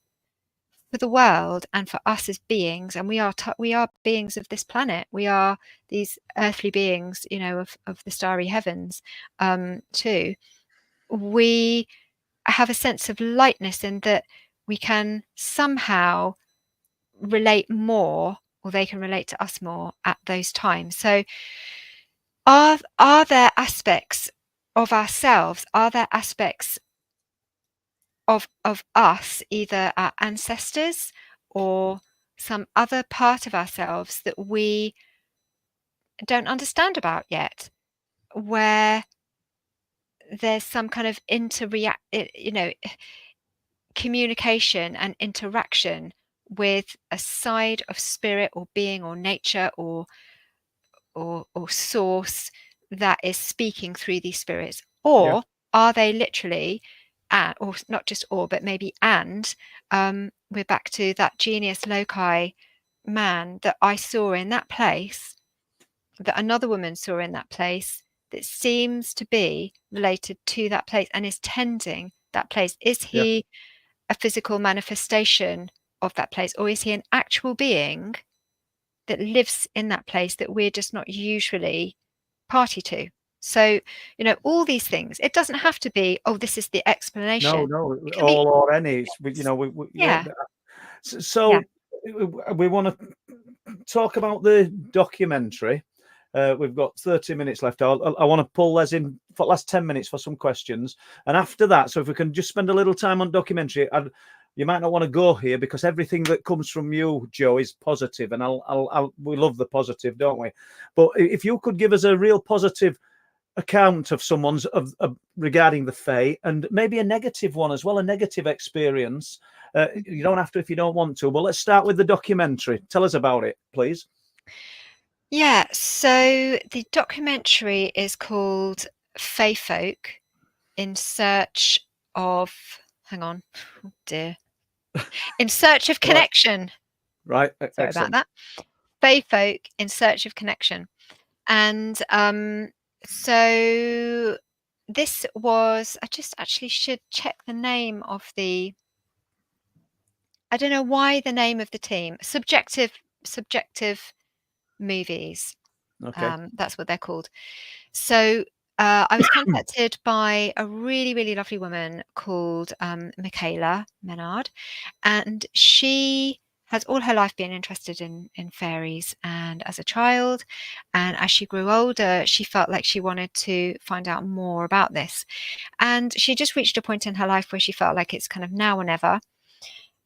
for the world and for us as beings, and we are beings of this planet, we are these earthly beings, of the starry heavens, too. We have a sense of lightness in that we can somehow relate more, or they can relate to us more at those times. So are there aspects of ourselves, are there aspects of us, either our ancestors or some other part of ourselves that we don't understand about yet, where there's some kind of communication and interaction with a side of spirit or being or nature or source that is speaking through these spirits? Or are they literally, or not just or, but maybe and, we're back to that genius loci man that I saw in that place, that another woman saw in that place, that seems to be related to that place and is tending that place? Is he a physical manifestation of that place, or is he an actual being that lives in that place that we're just not usually party to? So, all these things, it doesn't have to be, oh, this is the explanation. No, all or any. So we want to talk about the documentary. We've got 30 minutes left. I want to pull Les in for the last 10 minutes for some questions. And after that, so if we can just spend a little time on documentary, you might not want to go here because everything that comes from you, Jo, is positive. And we love the positive, don't we? But if you could give us a real positive account of someone's regarding the Fae, and maybe a negative one as well, a negative experience. You don't have to if you don't want to, but let's start with the documentary. Tell us about it, please. Yeah, so the documentary is called Fae Folk in Search of... hang on, oh dear. In Search of Connection. Right. Sorry about that. Fae Folk in Search of Connection. And so this was... I just actually should check the name of the... I don't know why the name of the team. Subjective Movies. Okay. That's what they're called. So I was contacted by a really, really lovely woman called Michaela Menard, and she has all her life been interested in fairies, and as a child, and as she grew older, she felt like she wanted to find out more about this, and she just reached a point in her life where she felt like it's kind of now or never.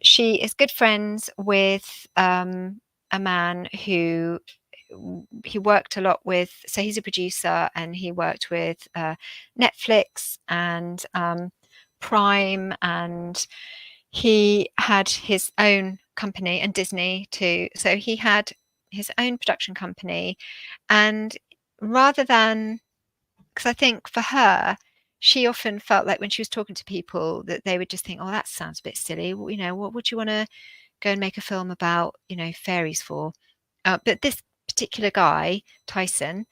She is good friends with a man who he worked a lot with, so he's a producer, and he worked with Netflix and Prime, and he had his own company, and Disney too. So he had his own production company, and rather than, because I think for her, she often felt like when she was talking to people that they would just think, oh, that sounds a bit silly. What would you want to go and make a film about, you know, fairies for. But this particular guy, Tyson,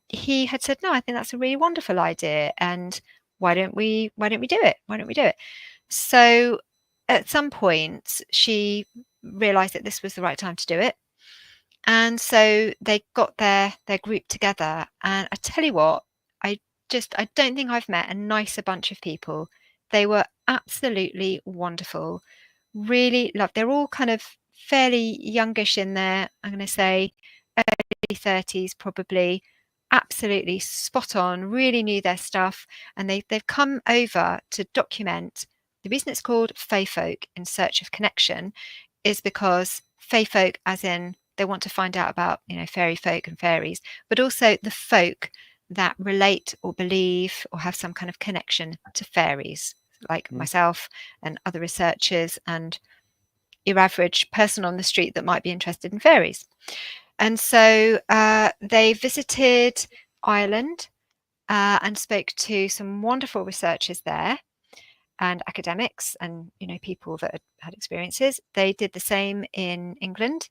he had said, no, I think that's a really wonderful idea, and why don't we do it? Why don't we do it? So at some point she realized that this was the right time to do it, and so they got their group together. And I tell you what, I don't think I've met a nicer bunch of people. They were absolutely wonderful, really loved. They're all kind of fairly youngish in their, I'm going to say, early 30s probably. Absolutely spot on, really knew their stuff, and they've come over to document. The reason it's called Fae Folk in Search of Connection is because Fae Folk, as in they want to find out about, you know, fairy folk and fairies, but also the folk that relate or believe or have some kind of connection to fairies, like myself and other researchers and your average person on the street that might be interested in fairies. And so they visited Ireland and spoke to some wonderful researchers there and academics and, you know, people that had experiences. They did the same in England,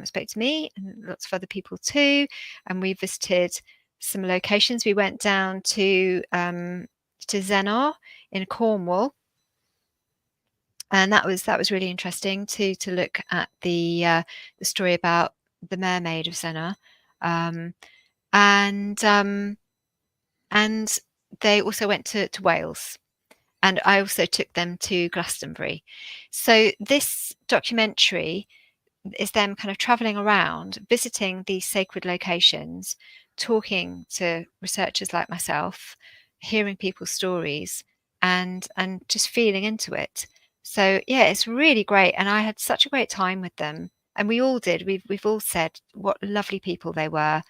spoke to me and lots of other people too. And we visited some locations. We went down to Zennor in Cornwall. And that was really interesting to look at the story about the mermaid of Zennor, and they also went to Wales, and I also took them to Glastonbury. So this documentary is them kind of traveling around, visiting these sacred locations, talking to researchers like myself, hearing people's stories, and just feeling into it. So yeah, it's really great, and I had such a great time with them, and we all did. We've all said what lovely people they were,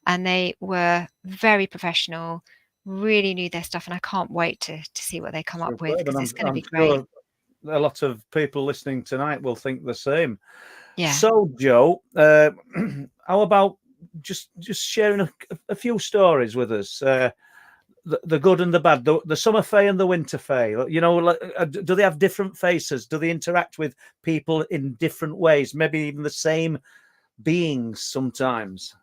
and they were very professional, really knew their stuff, and I can't wait to see what they come up with, because it's going to be great. Sure a lot of people listening tonight will think the same. Yeah. So, Jo, how about just sharing a few stories with us? The good and the bad, the summer fae and the winter fae. You know, do they have different faces? Do they interact with people in different ways? Maybe even the same beings sometimes.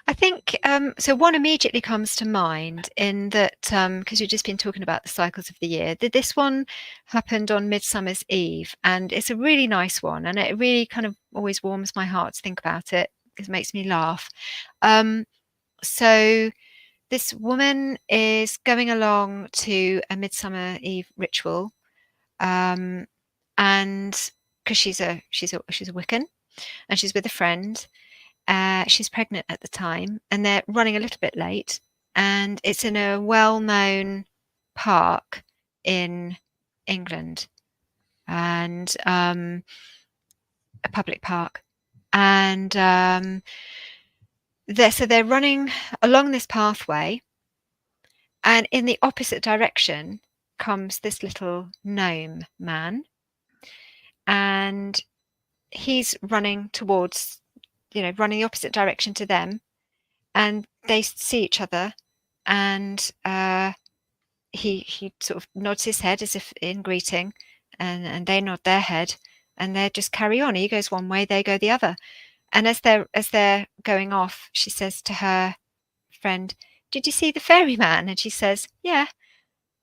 I think so. One immediately comes to mind in that because you've just been talking about the cycles of the year. This one happened on Midsummer's Eve, and it's a really nice one, and it really kind of always warms my heart to think about it because it makes me laugh. So this woman is going along to a Midsummer Eve ritual, and because she's a Wiccan, and she's with a friend. She's pregnant at the time, and they're running a little bit late, and it's in a well-known park in England, and a public park, and they're running along this pathway, and in the opposite direction comes this little gnome man, and he's running towards, running the opposite direction to them, and they see each other, and he sort of nods his head as if in greeting, and they nod their head, and they just carry on. He goes one way, they go the other. And as they're going off, she says to her friend, "Did you see the fairy man?" And she says, "Yeah."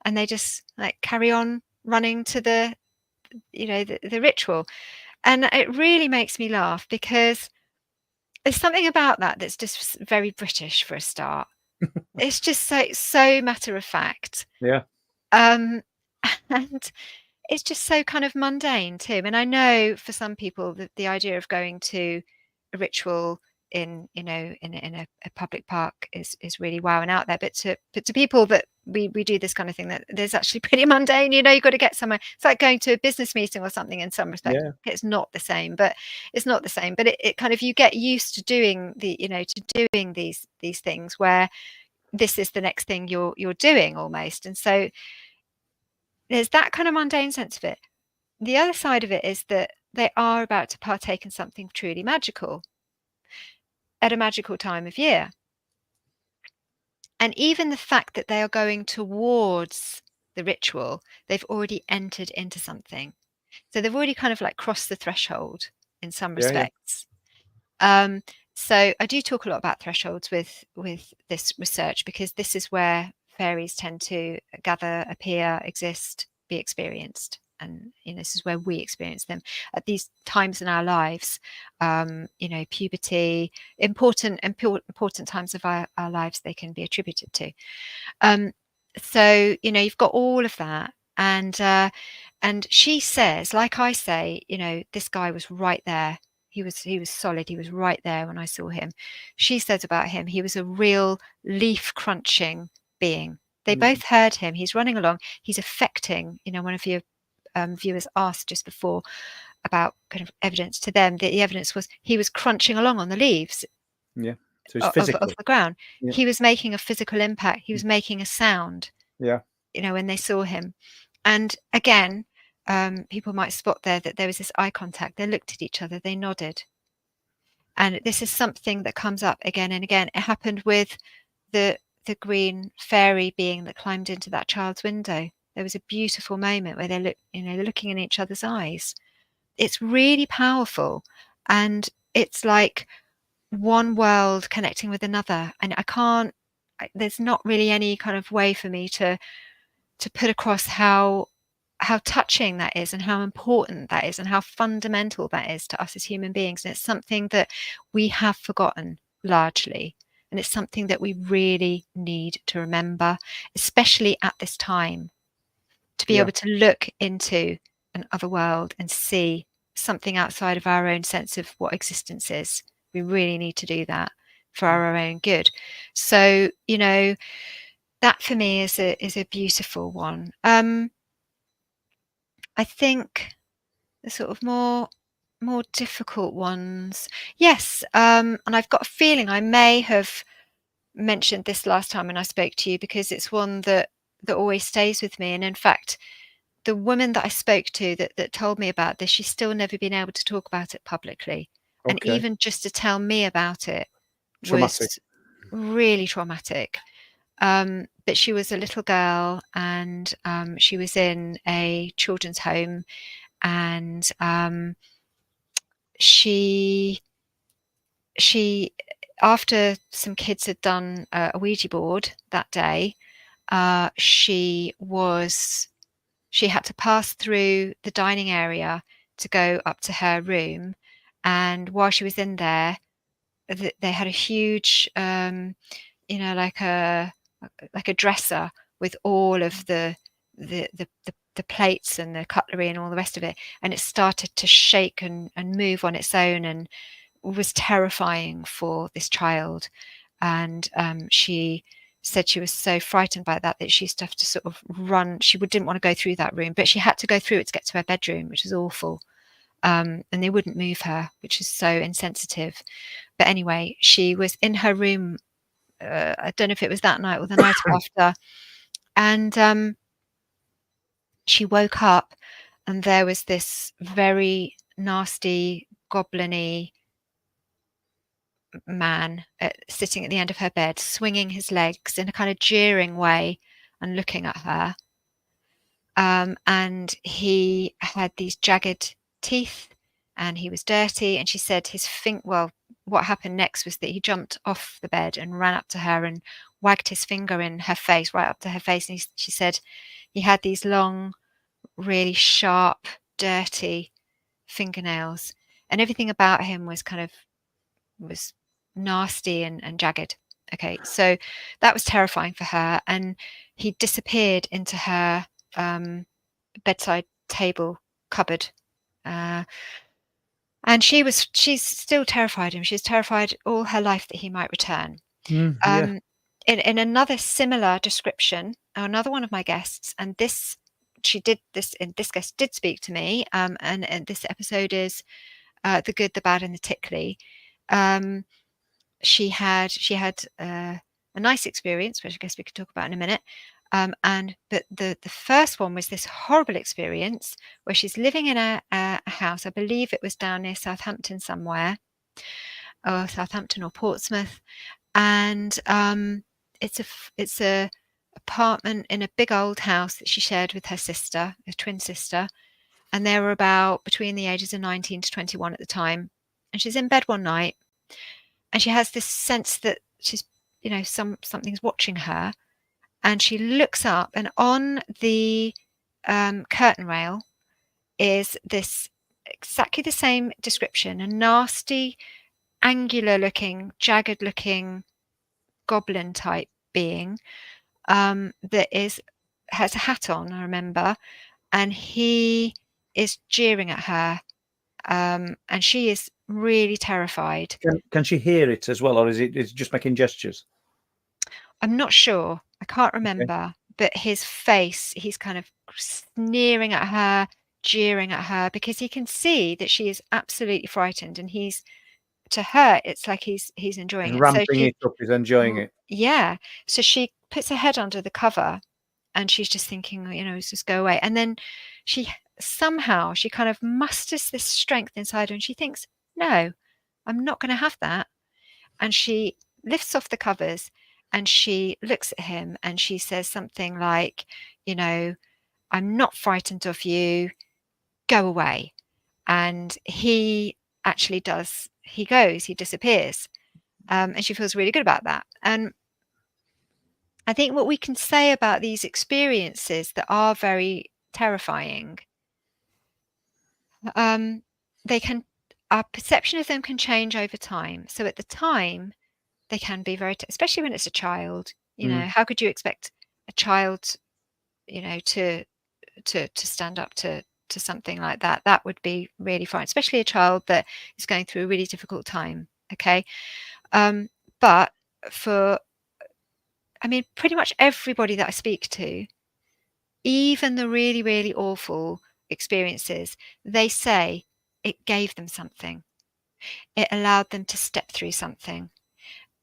And they just like carry on running to the ritual. And it really makes me laugh because there's something about that that's just very British for a start. It's just so matter of fact. Yeah. And it's just so kind of mundane too. And I know for some people that the idea of going to a ritual in a public park is really wow and out there. But to people that we do this kind of thing, that there's actually pretty mundane. You've got to get somewhere. It's like going to a business meeting or something in some respect. Yeah. It's not the same, but it kind of, you get used to doing these things where this is the next thing you're doing almost. And so there's that kind of mundane sense of it. The other side of it is that they are about to partake in something truly magical at a magical time of year. And even the fact that they are going towards the ritual, they've already entered into something. So they've already kind of like crossed the threshold in some Yeah, yeah. respects. So I do talk a lot about thresholds with this research, because this is where fairies tend to gather, appear, exist, be experienced. And this is where we experience them at these times in our lives. Puberty, important times of our lives they can be attributed to. So you've got all of that, and she says, like I say, this guy was right there. He was solid. He was right there when I saw him. She says about him, he was a real leaf crunching being. They both heard him. He's running along. He's affecting. One of your viewers asked just before about kind of evidence to them. The evidence was he was crunching along on the leaves. Yeah. So it's Of physical. the ground. Yeah. He was making a physical impact. He was making a sound. Yeah. When they saw him. And again, people might spot there that there was this eye contact. They looked at each other, they nodded. And this is something that comes up again and again. It happened with the green fairy being that climbed into that child's window. There was a beautiful moment where they're looking in each other's eyes. It's really powerful, and it's like one world connecting with another. And there's not really any kind of way for me to put across how touching that is, and how important that is, and how fundamental that is to us as human beings. And it's something that we have forgotten largely, and it's something that we really need to remember, especially at this time, to be able to look into an other world and see something outside of our own sense of what existence is. We really need to do that for our own good. So that for me is a beautiful one. I think the sort of more difficult ones, yes. And I've got a feeling I may have mentioned this last time when I spoke to you, because it's one that always stays with me. And in fact, the woman that I spoke to that told me about this, she's still never been able to talk about it publicly. Okay. And even just to tell me about it was really traumatic. But she was a little girl, and she was in a children's home, and she after some kids had done a Ouija board that day, she had to pass through the dining area to go up to her room. And while she was in there, they had a huge like a dresser with all of the plates and the cutlery and all the rest of it, and it started to shake and move on its own, and was terrifying for this child. And she said she was so frightened by that she used to have to sort of run. She didn't want to go through that room, but she had to go through it to get to her bedroom, which was awful. And they wouldn't move her, which is so insensitive. But anyway, she was in her room, I don't know if it was that night or the night after, and she woke up, and there was this very nasty, goblin-y man sitting at the end of her bed, swinging his legs in a kind of jeering way and looking at her. And he had these jagged teeth, and he was dirty. And she said what happened next was that he jumped off the bed and ran up to her and wagged his finger in her face, right up to her face. And she said he had these long, really sharp, dirty fingernails, and everything about him was nasty and jagged. Okay, so that was terrifying for her. And he disappeared into her bedside table cupboard, and she's still terrified of him. She's terrified all her life that he might return. In another similar description, another one of my guests, and this guest did speak to me, and this episode is The Good, the Bad, and the Tickly. She had a nice experience, which I guess we could talk about in a minute. But the first one was this horrible experience where she's living in a house. I believe it was down near Southampton somewhere, or Southampton or Portsmouth, and it's a apartment in a big old house that she shared with her sister, her twin sister. and they were about between the ages of 19 to 21 at the time. And she's in bed one night, and she has this sense that she's, you know, something's watching her, and she looks up, and on the curtain rail is this exactly the same description, a nasty, angular looking, jagged looking goblin type being that has a hat on, I remember, and he is jeering at her, and she is really terrified. Can she hear it as well, or is it just making gestures? I'm not sure. I can't remember. But his face, he's kind of sneering at her, jeering at her, because he can see that she is absolutely frightened, and to her, it's like he's enjoying He's it. ramping it up. He's enjoying it. Yeah. So she puts her head under the cover, and she's just thinking, you know, just go away. And then she kind of musters this strength inside her, and she thinks, no, I'm not going to have that. And she lifts off the covers, and she looks at him, and she says something like, you know, I'm not frightened of you, go away. And he actually does. He goes, he disappears. And she feels really good about that. And I think what we can say about these experiences that are very terrifying, our perception of them can change over time. So at the time, they can be very, especially when it's a child. You know, how could you expect a child, you know, to stand up to something like that? That would be really fine, especially a child that is going through a really difficult time. Okay, but for, I mean, pretty much everybody that I speak to, even the really, really awful experiences, they say it gave them something. It allowed them to step through something.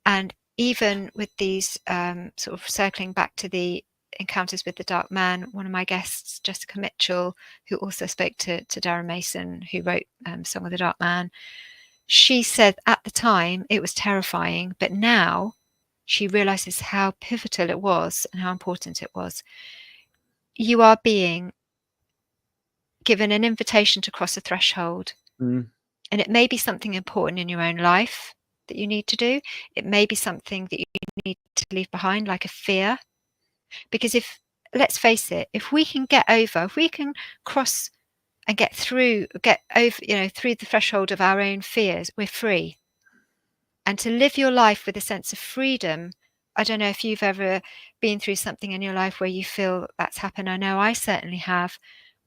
And even with these sort of circling back to the encounters with the dark man, one of my guests, Jessica Mitchell, who also spoke to Darren Mason, who wrote Song of the Dark Man, she said at the time it was terrifying, but now she realizes how pivotal it was and how important it was. You are being given an invitation to cross a threshold. And it may be something important in your own life that you need to do. It may be something that you need to leave behind, like a fear. Because let's face it, if we can cross and get over, you know, through the threshold of our own fears, we're free. And to live your life with a sense of freedom, I don't know if you've ever been through something in your life where you feel that's happened. I know I certainly have,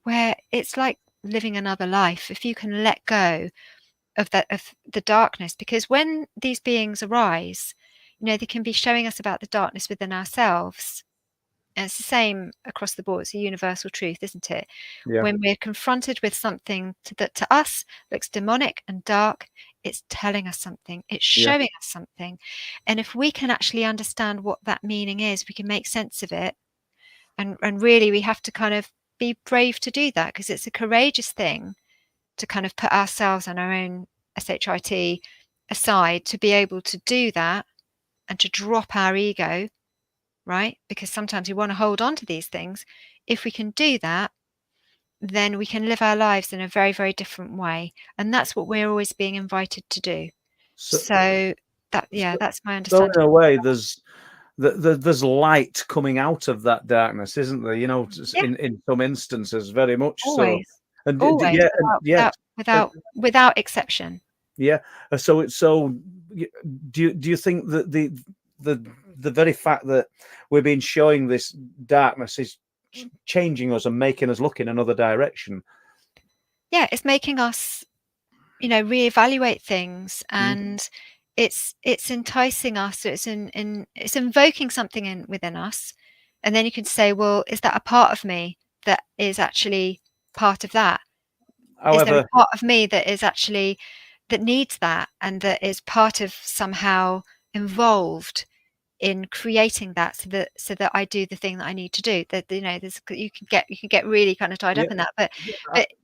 where it's like living another life. If you can let go of the darkness, because when these beings arise, you know, they can be showing us about the darkness within ourselves. And it's the same across the board. It's a universal truth, isn't it? Yeah. When we're confronted with something that to us looks demonic and dark, it's telling us something. It's showing us something. And if we can actually understand what that meaning is, we can make sense of it. And really, we have to kind of be brave to do that, because it's a courageous thing to kind of put ourselves and our own SHIT aside to be able to do that and to drop our ego, right? Because sometimes we want to hold on to these things. If we can do that, then we can live our lives in a very, very different way. And that's what we're always being invited to do. So that's my understanding. So in a way, there's light coming out of that darkness, isn't there? You know, in some instances, very much always. So. And always, without exception. Yeah. So do you think that the very fact that we're being showing this darkness is changing us and making us look in another direction? Yeah, it's making us, you know, reevaluate things, and it's enticing us. It's it's invoking something within us, and then you can say, well, is that a part of me that is actually part of that? However, is there a part of me that is actually that needs that, and that is part of somehow involved in creating that, so that I do the thing that I need to do? That, you know, you can get really kind of tied up in that, but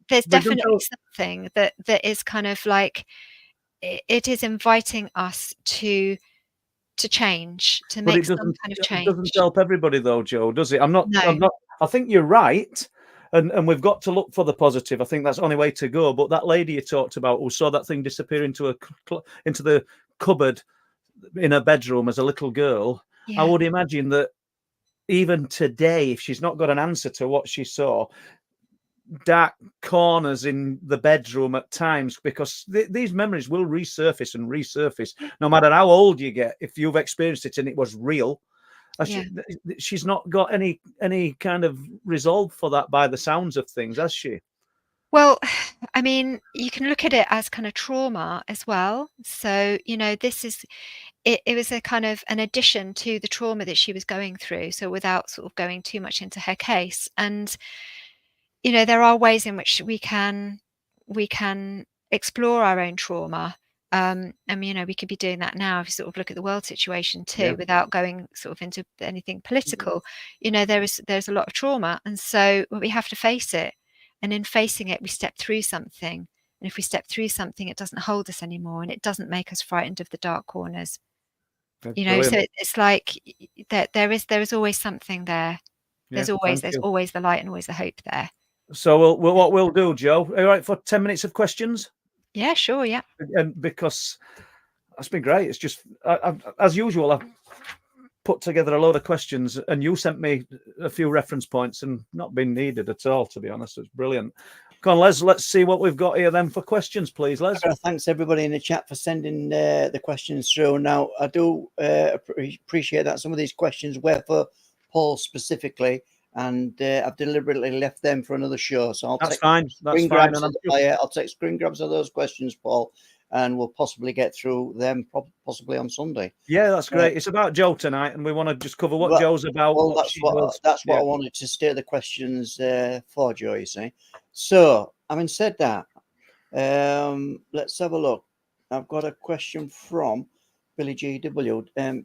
there's definitely something that is kind of like, it is inviting us to change, to make some kind of change. It doesn't help everybody though, Jo, does it? I'm not. I think you're right. And we've got to look for the positive. I think that's the only way to go. But that lady you talked about who saw that thing disappear into the cupboard in her bedroom as a little girl, I would imagine that even today, if she's not got an answer to what she saw, dark corners in the bedroom at times, because these memories will resurface and resurface no matter how old you get. If you've experienced it and it was real, she's not got any kind of resolve for that by the sounds of things, has she? Well, I mean, you can look at it as kind of trauma as well. So, this is it was a kind of an addition to the trauma that she was going through. So without sort of going too much into her case. And, there are ways in which we can explore our own trauma. And we could be doing that now if you sort of look at the world situation too, without going sort of into anything political. There's a lot of trauma, and so we have to face it. And in facing it, we step through something. And if we step through something, it doesn't hold us anymore, and it doesn't make us frightened of the dark corners. So it's like there is always something there. There's always the light and always the hope there. So what we'll do, Jo, all right, for 10 minutes of questions? Yeah, sure, yeah. And because that's been great. It's just, as usual, I've put together a load of questions and you sent me a few reference points and not been needed at all, to be honest. It's brilliant. Come on, Les, let's see what we've got here then for questions, please, Les. Thanks, everybody in the chat, for sending the questions through. Now, I do appreciate that some of these questions were for Paul specifically, and I've deliberately left them for another show. So That's fine. I'll take screen grabs of those questions, Paul, and we'll possibly get through them possibly on Sunday. Yeah, that's great. It's about Jo tonight, and we want to just cover what Jo's about. Well, that's what I wanted to steer the questions for, Jo, you see. So, having said that, let's have a look. I've got a question from Billy GW.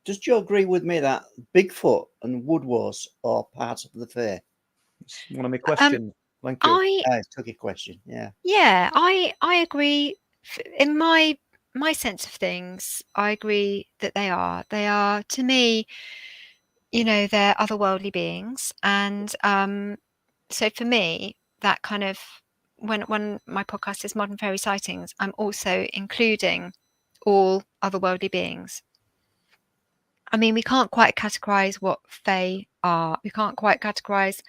Does Jo agree with me that Bigfoot and Woodwose are part of the fair? It's one of my questions. Thank you. I took your question. Yeah. Yeah, I agree. In my sense of things, I agree that they are. They are, to me, they're otherworldly beings, and so for me, that kind of when my podcast is Modern Fairy Sightings, I'm also including all otherworldly beings. I mean, we can't quite categorize what Fae are. We can't quite categorize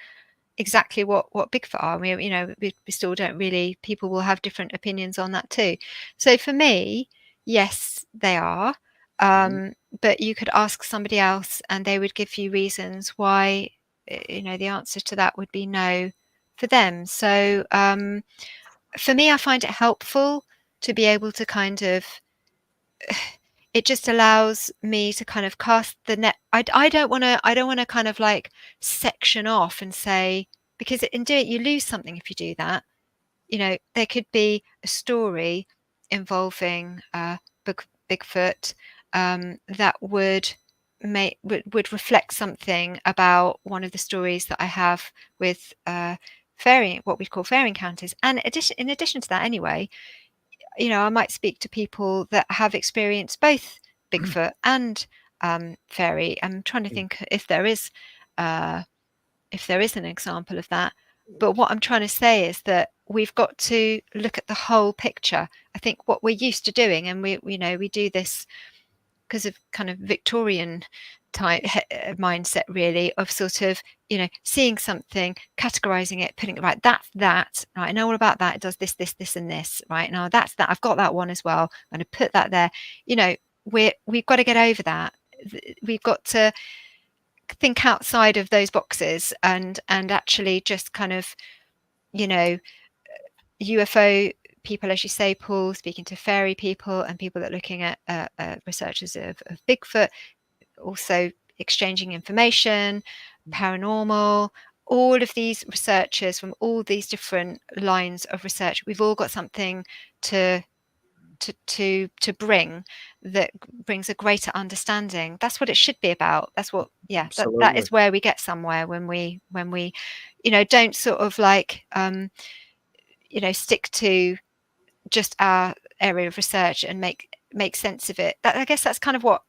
exactly what Bigfoot are. We still don't really. People will have different opinions on that too. So for me, yes, they are. But you could ask somebody else, and they would give you reasons why. The answer to that would be no for them. So for me, I find it helpful to be able to kind of. It just allows me to kind of cast the net. I don't want to kind of like section off and say, because in doing it, you lose something if you do that. There could be a story involving Bigfoot that would reflect something about one of the stories that I have with what we call fairy encounters. And in addition to that, anyway, I might speak to people that have experienced both Bigfoot and fairy. I'm trying to think if there is an example of that. But what I'm trying to say is that we've got to look at the whole picture. I think what we're used to doing, and we do this because of kind of Victorian type mindset, really, of sort of seeing something, categorizing it, putting it right. That's that. Right, I know all about that. It does this, and this. Right, now that's that. I've got that one as well. I'm going to put that there. We've got to get over that. We've got to think outside of those boxes and actually just kind of UFO people, as you say, Paul, speaking to fairy people and people that are looking at researchers of Bigfoot, also exchanging information, paranormal, all of these researchers from all these different lines of research. We've all got something to bring that brings a greater understanding. That's what it should be about. That's what, that is where we get somewhere when we don't sort of like stick to just our area of research and make sense of it. I guess that's kind of what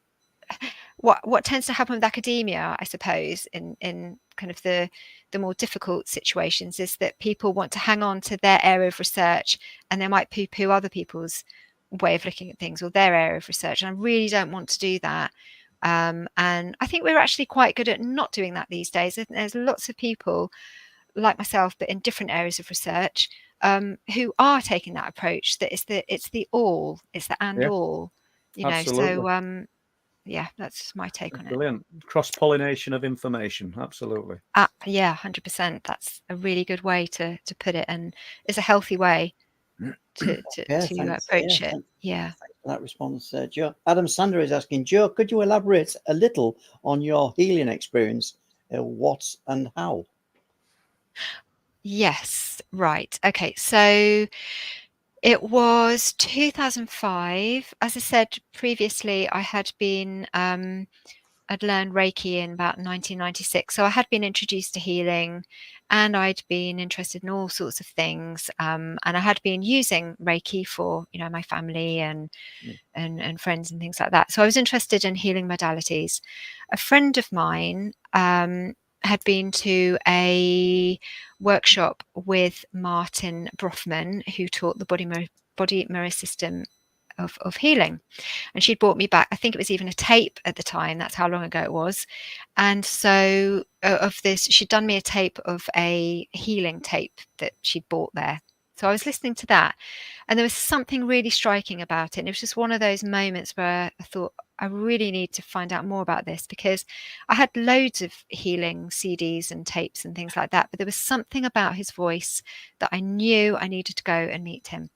tends to happen with academia, I suppose, in kind of the more difficult situations, is that people want to hang on to their area of research, and they might poo-poo other people's way of looking at things or their area of research. And I really don't want to do that. And I think we're actually quite good at not doing that these days. There's lots of people like myself, but in different areas of research, who are taking that approach, that it's the all, it's the and all, you know. Absolutely. So yeah, that's my take on it. Brilliant. Cross-pollination of information. Absolutely. Yeah, 100%. That's a really good way to put it, and it's a healthy way to approach it. Yeah. Thanks for that response, Jo. Adam Sander is asking, Jo, could you elaborate a little on your healing experience? What and how? Yes. Right. Okay. So it was 2005. As I said previously, I had been I'd learned Reiki in about 1996. So I had been introduced to healing, and I'd been interested in all sorts of things. And I had been using Reiki for, you know, my family and friends and things like that. So I was interested in healing modalities. A friend of mine had been to a workshop with Martin Brofman, who taught the body mirror system of healing, and she'd brought me back, I think it was even a tape at the time, that's how long ago it was. And so of this, she'd done me a tape of a healing tape that she'd bought there. So I was listening to that, and there was something really striking about it. And it was just one of those moments where I thought, I really need to find out more about this, because I had loads of healing CDs and tapes and things like that, but there was something about his voice that I knew I needed to go and meet him.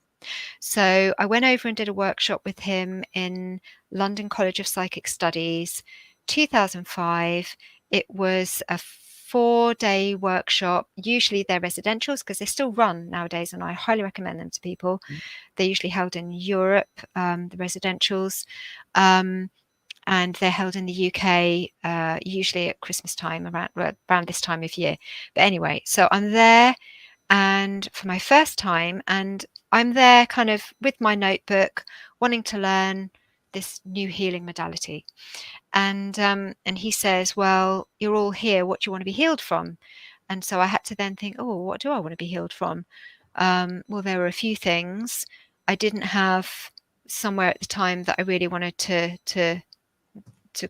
So I went over and did a workshop with him in London College of Psychic Studies, 2005. It was a 4-day workshop. Usually they're residentials, because they still run nowadays, and I highly recommend them to people. They're usually held in Europe, the residentials, and they're held in the UK, usually at Christmas time, around this time of year. But anyway, so I'm there, and for my first time, and I'm there kind of with my notebook, wanting to learn this new healing modality. And he says, well, you're all here, what do you want to be healed from? And so I had to then think, oh, what do I want to be healed from? Well, there were a few things. I didn't have somewhere at the time that I really wanted to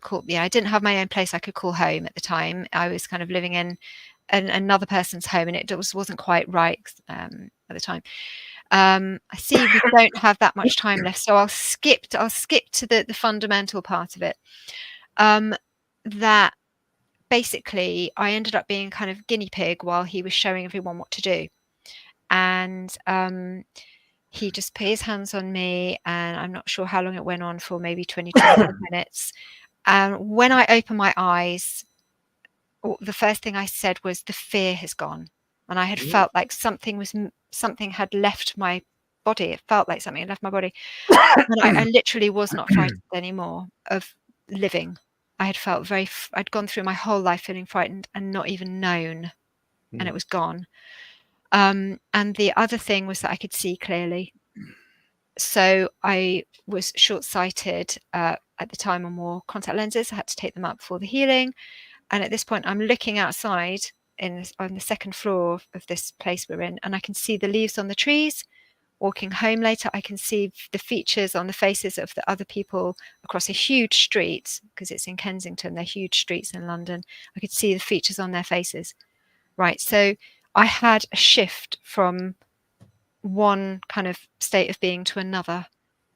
call. Yeah, I didn't have my own place I could call home at the time. I was kind of living in another person's home, and it wasn't quite right at the time. I see we don't have that much time left, so I'll skip to the fundamental part of it. That basically I ended up being kind of guinea pig while he was showing everyone what to do. And he just put his hands on me, and I'm not sure how long it went on for, maybe 20-25 minutes. And when I opened my eyes, the first thing I said was, the fear has gone. And I had felt like something had left my body. It felt like something had left my body. And I literally was not frightened anymore of living. I had felt I'd gone through my whole life feeling frightened and not even known, and it was gone. And the other thing was that I could see clearly. So I was short-sighted at the time, on more contact lenses. I had to take them out before the healing. And at this point, I'm looking outside on the second floor of this place we're in, and I can see the leaves on the trees. Walking home later, I can see the features on the faces of the other people across a huge street, because it's in Kensington. They're huge streets in London. I could see the features on their faces. Right. So I had a shift from one kind of state of being to another.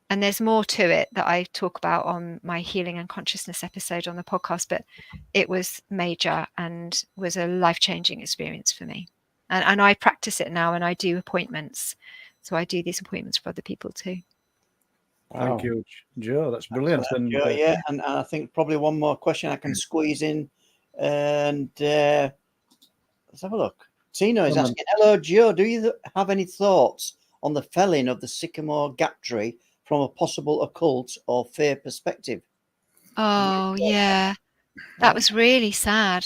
And there's more to it that I talk about on my healing and consciousness episode on the podcast, but it was major and was a life-changing experience for me. And I practice it now, and I do appointments. So I do these appointments for other people too. Thank you, Jo. That's brilliant. And yeah, and I think probably one more question I can squeeze in. And let's have a look. Tino is asking, hello, Jo, do you have any thoughts on the felling of the sycamore gap tree from a possible occult or fair perspective? Oh, yeah. That was really sad.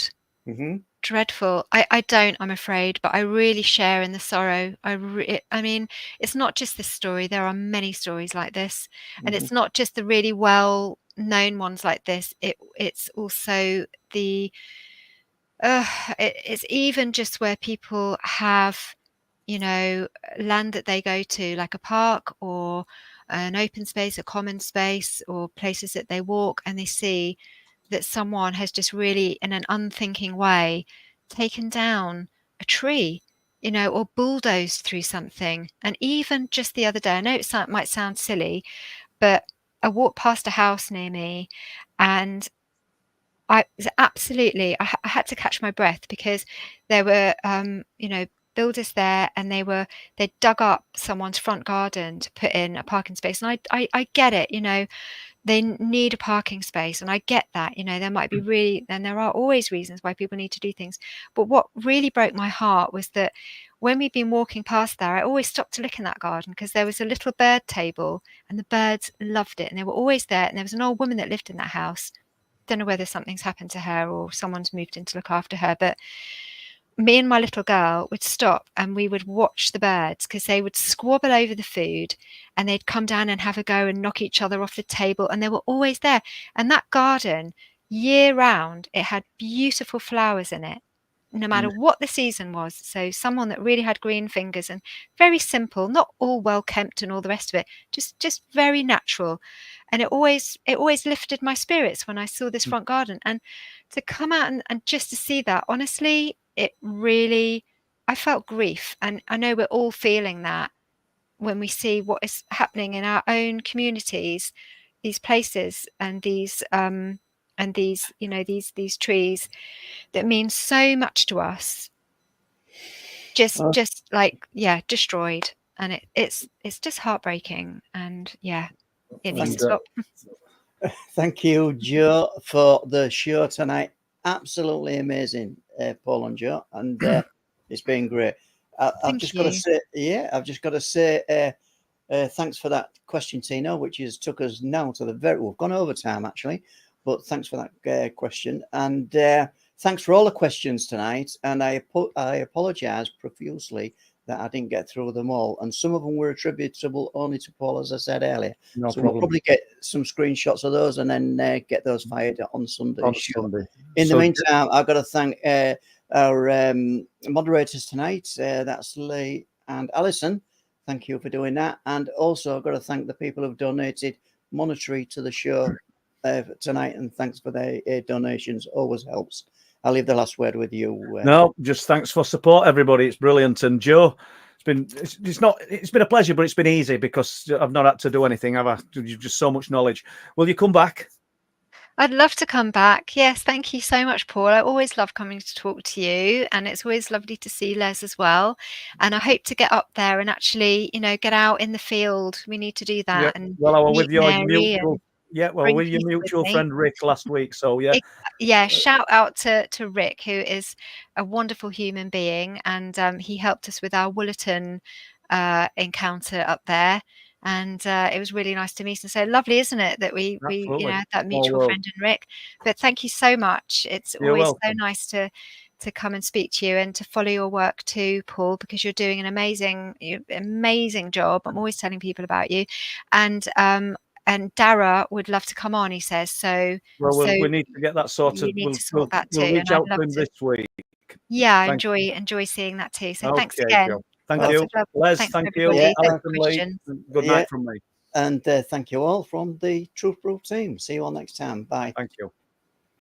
Dreadful. I don't, I'm afraid, but I really share in the sorrow. I mean, it's not just this story. There are many stories like this, and it's not just the really well-known ones like this. It's also the It's even just where people have, you know, land that they go to, like a park or an open space, a common space, or places that they walk, and they see that someone has just really, in an unthinking way, taken down a tree, you know, or bulldozed through something. And even just the other day, I know it might sound silly, but I walked past a house near me, and I had to catch my breath, because there were, you know, builders there, and they dug up someone's front garden to put in a parking space. And I get it, you know, they need a parking space, and I get that, you know, there might be and there are always reasons why people need to do things. But what really broke my heart was that when we'd been walking past there, I always stopped to look in that garden, because there was a little bird table, and the birds loved it, and they were always there. And there was an old woman that lived in that house. Don't know whether something's happened to her or someone's moved in to look after her, but me and my little girl would stop and we would watch the birds, because they would squabble over the food, and they'd come down and have a go and knock each other off the table, and they were always there. And that garden, year round, it had beautiful flowers in it, no matter what the season was. So someone that really had green fingers, and very simple, not all well kempt and all the rest of it, just very natural. And it always lifted my spirits when I saw this front garden. And to come out and just to see that, honestly, it really, I felt grief. And I know we're all feeling that when we see what is happening in our own communities, these places, and these you know, these trees that mean so much to us, just like, yeah, destroyed. And it's just heartbreaking. And yeah, it needs to stop. Thank you, Jo, for the show tonight. Absolutely amazing, Paul and Jo, and it's been great. I've just got to say, thanks for that question, Tina, which has took us now to we've gone over time actually, but thanks for that question, and thanks for all the questions tonight. And I apologise profusely that I didn't get through them all, and some of them were attributable only to Paul, as I said earlier. No so problem. We'll probably get some screenshots of those and then get those fired on Sunday. In the meantime, I've got to thank our moderators tonight. That's Lee and Alison. Thank you for doing that. And also I've got to thank the people who've donated monetary to the show tonight, and thanks for their donations. Always helps. I'll leave the last word with you. No, just thanks for support, everybody. It's brilliant. And Jo, it's been a pleasure, but it's been easy because I've not had to do anything, have I? You've just so much knowledge. Will you come back? I'd love to come back. Yes, thank you so much, Paul. I always love coming to talk to you, and it's always lovely to see Les as well. And I hope to get up there and actually, you know, get out in the field. We need to do that. Yeah. And well, I was with your mutual, with your mutual friend Rick last week. So yeah, shout out to Rick, who is a wonderful human being, and he helped us with our Woollerton encounter up there. And it was really nice to meet. And so lovely, isn't it, that we you know, had that mutual friend in Rick. But thank you so much. It's always so nice to come and speak to you and to follow your work too, Paul, because you're doing an amazing job. I'm always telling people about you. And Dara would love to come on, he says. So we need to get that sorted. We'll reach out to him this week. Yeah, I enjoy seeing that too. So thanks again. Jo. Thank you. Les, thank you. Yeah, good night from me. And thank you all from the Truth Proof team. See you all next time. Bye. Thank you.